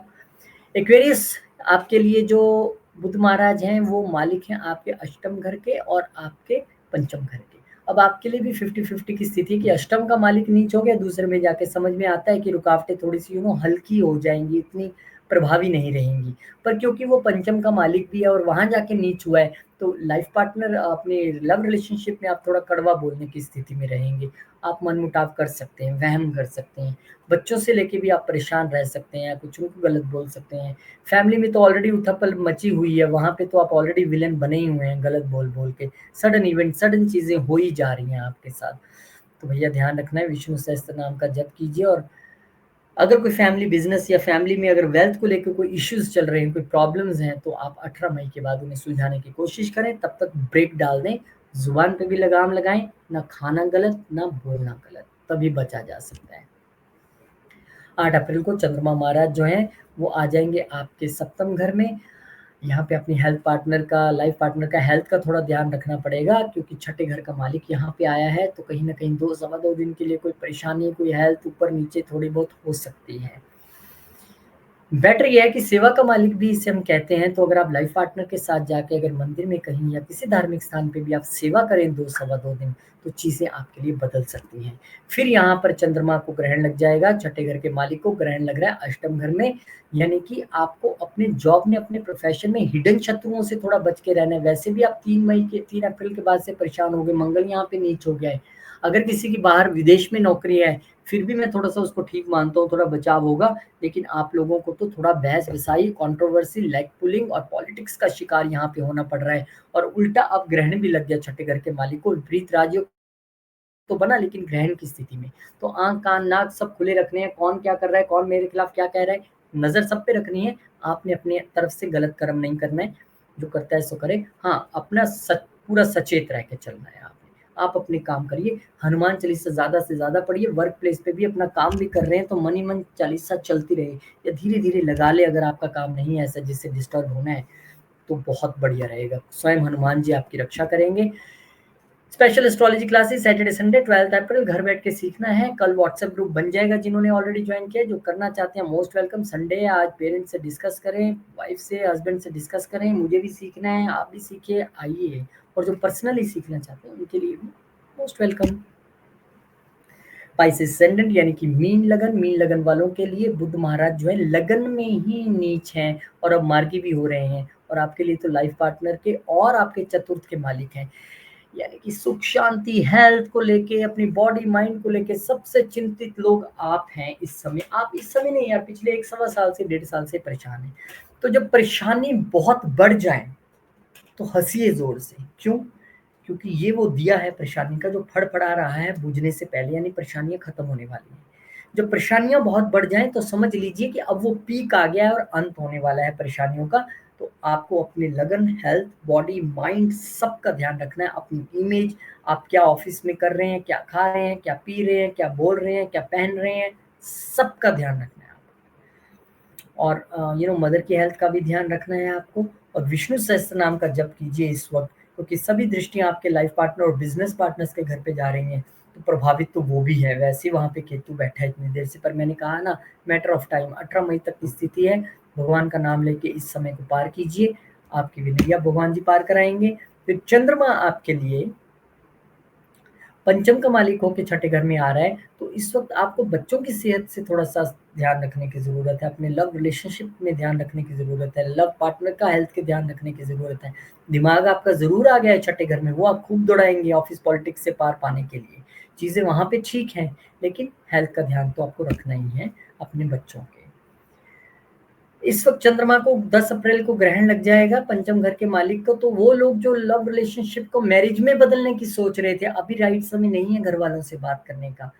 एक्वेरियस, आपके लिए जो बुध महाराज हैं, वो मालिक हैं आपके अष्टम घर के और आपके पंचम घर के। अब आपके लिए भी 50-50 की स्थिति है कि अष्टम का मालिक नीच हो गया, दूसरे में जाके समझ में आता है कि रुकावटें थोड़ी-सी हल्की हो जाएँगी, इतनी प्रभावी नहीं रहेंगी। पर क्योंकि वो पंचम का मालिक भी है और वहाँ जाके नीच हुआ है, तो लाइफ पार्टनर अपने लव रिलेशनशिप में आप थोड़ा कड़वा बोलने की स्थिति में रहेंगे। आप मनमुटाव कर सकते हैं, वहम कर सकते हैं। बच्चों से लेके भी आप परेशान रह सकते हैं, कुछ उनको गलत बोल सकते हैं। फैमिली में तो ऑलरेडी उथल मची हुई है, वहाँ पे तो आप ऑलरेडी विलेन बने ही हुए हैं गलत बोल-बोल के। सडन इवेंट, सडन चीज़ें हो ही जा रही हैं आपके साथ। तो भैया ध्यान रखना है, विष्णु सहस्त्र नाम का जप कीजिए। और अगर कोई फैमिली बिज़नेस या फैमिली में अगर वेल्थ को लेके कोई इश्यूज़ चल रहे हैं, कोई प्रॉब्लम्स हैं, तो आप 18 मई के बाद उन्हें सुलझाने की कोशिश करें, तब तक ब्रेक डाल दें। ज़ुबान पे भी लगाम लगाएँ, ना खाना गलत, ना बोलना गलत, तभी बचा जा सकता है। 8 अप्रैल को चंद्रमा महाराज जो हैं, वो आ जाएँगे आपके सप्तम घर में। यहाँ पे अपनी हेल्थ पार्टनर का, लाइफ पार्टनर का हेल्थ का थोड़ा ध्यान रखना पड़ेगा, क्योंकि छठे घर का मालिक यहाँ पे आया है, तो कहीं न कहीं 2 सवा 2 दिन के लिए कोई परेशानी, कोई हेल्थ ऊपर-नीचे थोड़ी बहुत हो सकती है। बेटर ये है कि सेवा का मालिक भी इसे हम कहते हैं, तो अगर आप लाइफ पार्टनर के साथ जाके अगर मंदिर में कहीं या किसी धार्मिक स्थान पे भी आप सेवा करें 2 सवा 2 दिन, तो चीज़ें आपके लिए बदल सकती हैं। फिर यहाँ पर चंद्रमा को ग्रहण लग जाएगा, छठे घर के मालिक को ग्रहण लग रहा है अष्टम घर में, यानी कि आपको अपने जॉब में, अपने प्रोफ़ेशन में हिडन शत्रुओं से थोड़ा बच के रहना है। वैसे भी आप 3 अप्रैल के बाद से परेशान हो गए, मंगल यहाँ पे नीच हो गया है। अगर किसी की बाहर विदेश में नौकरी है, फिर भी मैं थोड़ा-सा उसको ठीक मानता हूँ, थोड़ा बचाव होगा। लेकिन आप लोगों को तो थोड़ा बहस-बिसाई, कंट्रोवर्सी, लेग पुलिंग और पॉलिटिक्स का शिकार यहाँ पे होना पड़ रहा है। और उल्टा अब ग्रहण भी लग गया छठे घर के मालिक को, विपरीत राजयोग तो बना, लेकिन ग्रहण की स्थिति में। तो आँख, कान, नाक सब खुले रखने हैं, कौन क्या कर रहा है, कौन मेरे खिलाफ क्या कह रहा है, नज़र सब पे रखनी है। आपने अपने तरफ से गलत कर्म नहीं करना है, जो करता है सो करे। हाँ, अपना पूरा सचेत रह के चलना है आपने। आप अपने काम करिए, हनुमान चालीसा ज़्यादा से ज़्यादा पढ़िए, वर्क प्लेस पे भी अपना काम भी कर रहे हैं, तो मन ही मन चालीसा चलती रहे, या धीरे-धीरे लगा ले अगर आपका काम नहीं है ऐसा जिससे डिस्टर्ब होना है, तो बहुत बढ़िया रहेगा। स्वयं हनुमान जी आपकी रक्षा करेंगे। Special astrology classes Saturday Sunday 12 अप्रैल घर बैठ के सीखना है। कल व्हाट्सएप ग्रुप बन जाएगा, जिन्होंने ऑलरेडी ज्वाइन किया, जो करना चाहते हैं मोस्ट वेलकम। संडे है, आज पेरेंट्स से डिस्कस करें, वाइफ से, हस्बैंड से डिस्कस करें, मुझे भी सीखना है, आप भी सीखिए, आइए। और जो पर्सनली सीखना चाहते हैं उनके लिए भी मोस्ट वेलकम। पाइसेस सेंडेंट यानी कि मीन लगन वालों के लिए बुध महाराज जो है लगन में ही नीच हैं और अब मार्गी भी हो रहे हैं, और आपके लिए तो लाइफ पार्टनर के और आपके चतुर्थ के मालिक हैं। यानी कि सुख शांति हेल्थ को लेके, अपनी बॉडी माइंड को लेके सबसे चिंतित लोग आप हैं इस समय। आप इस समय नहीं यार, पिछले 1 सवा साल से 1.5 साल से परेशान हैं। तो जब परेशानी बहुत बढ़ जाए तो हंसिए जोर से। क्यों? क्योंकि ये वो दिया है परेशानी का जो फड़फड़ा रहा है बुझने से पहले, यानी परेशानियां खत्म होने वाली हैं। जब परेशानियां बहुत बढ़ जाएं तो समझ लीजिए कि अब वो पीक आ गया है और अंत होने वाला है परेशानियों का। तो आपको अपने लगन, हेल्थ, बॉडी, माइंड सबका ध्यान रखना है। अपनी इमेज, आप क्या ऑफिस में कर रहे हैं, क्या खा रहे हैं, क्या पी रहे हैं, क्या बोल रहे हैं, क्या पहन रहे हैं, सबका ध्यान रखना है आपको। और मदर की हेल्थ का भी ध्यान रखना है आपको। और विष्णु सहस्त्र नाम का जप कीजिए इस वक्त, क्योंकि सभी दृष्टियां आपके लाइफ पार्टनर और बिजनेस पार्टनर्स के घर पे जा रही हैं। तो प्रभावित तो वो भी है, वैसे ही वहां पे केतु बैठा है इतनी देर से। पर मैंने कहा ना, मैटर ऑफ टाइम, 18 मई तक की स्थिति है। भगवान का नाम लेके इस समय को पार कीजिए, आपकी भी नैया भगवान जी पार कराएंगे। फिर चंद्रमा आपके लिए पंचम का मालिक होकर छठे घर में आ रहा है, तो इस वक्त आपको बच्चों की सेहत से थोड़ा सा ध्यान रखने की जरूरत है। अपने लव रिलेशनशिप में ध्यान रखने की जरूरत है। लव पार्टनर का हेल्थ के ध्यान रखने की जरूरत है। दिमाग आपका जरूर आ गया है छठे घर में, वो आप खूब दौड़ाएंगे ऑफिस पॉलिटिक्स से पार पाने के लिए। चीजें वहां पे ठीक है, लेकिन हेल्थ का ध्यान तो आपको रखना ही है अपने बच्चों के। इस वक्त चंद्रमा को 10 अप्रैल को ग्रहण लग जाएगा पंचम घर के मालिक को। तो वो लोग जो लव रिलेशनशिप को मैरिज में बदलने की सोच रहे थे, अभी राइट समय नहीं है घर वालों से बात करने का।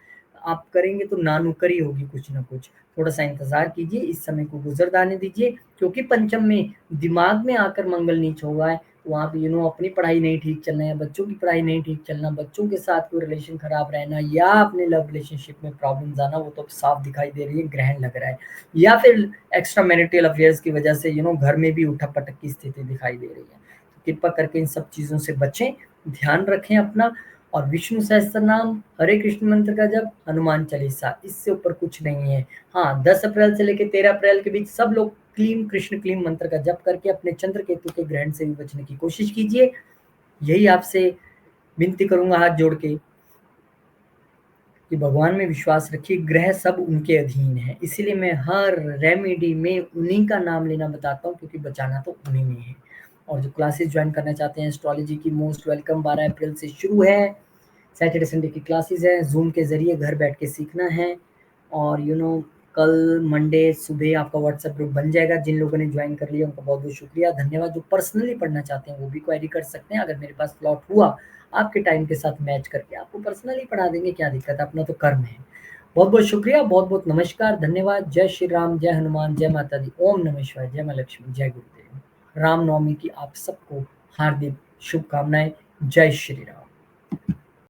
आप करेंगे तो नानुकरी होगी कुछ ना कुछ। थोड़ा सा इंतजार कीजिए, इस समय को गुजर जाने दीजिए, क्योंकि पंचम में दिमाग में आकर मंगल नीच हुआ है। वहाँ पे अपनी पढ़ाई नहीं ठीक चलना है, बच्चों की पढ़ाई नहीं ठीक चलना, बच्चों के साथ कोई रिलेशन खराब रहना, या अपने लव रिलेशनशिप में प्रॉब्लम्स आना, वो तो साफ दिखाई दे रही है, ग्रहण लग रहा है। या फिर एक्स्ट्रा मैरिटल अफेयर्स की वजह से घर में भी उठक पटक की स्थिति दिखाई दे रही है। तो कृपा करके इन सब चीजों से बचें, ध्यान रखें अपना। और विष्णु सहस्त्र नाम, हरे कृष्ण मंत्र का जब, हनुमान चालीसा, इससे ऊपर कुछ नहीं है। हाँ, 10 अप्रैल से लेकर 13 अप्रैल के बीच सब लोग क्लीम कृष्ण क्लीम मंत्र का जप करके अपने चंद्र केतु के ग्रहण से भी बचने की कोशिश कीजिए। यही आपसे विनती करूंगा हाथ जोड़ के कि भगवान में विश्वास रखिए। ग्रह सब उनके अधीन है, इसीलिए मैं हर रेमेडी में उन्हीं का नाम लेना बताता हूँ, क्योंकि बचाना तो उन्हीं में है। और जो क्लासेस ज्वाइन करना चाहते हैं एस्ट्रोलॉजी की, मोस्ट वेलकम। 12 अप्रैल से शुरू है, सैटरडे संडे की क्लासेस है, जूम के जरिए घर बैठ के सीखना है। और कल मंडे सुबह आपका व्हाट्सएप ग्रुप बन जाएगा। जिन लोगों ने ज्वाइन कर लिया उनका बहुत बहुत शुक्रिया, धन्यवाद। जो पर्सनली पढ़ना चाहते हैं वो भी क्वेरी कर सकते हैं। अगर मेरे पास स्लॉट हुआ आपके टाइम के साथ मैच करके आपको पर्सनली पढ़ा देंगे, क्या दिक्कत है, अपना तो कर्म है। बहुत बहुत शुक्रिया, बहुत बहुत नमस्कार, धन्यवाद। जय श्री राम, जय हनुमान, जय माता दी, ओम नमः शिवाय, जय मां लक्ष्मी, जय गुरुदेव। रामनवमी की आप सबको हार्दिक शुभकामनाएं। जय श्री राम।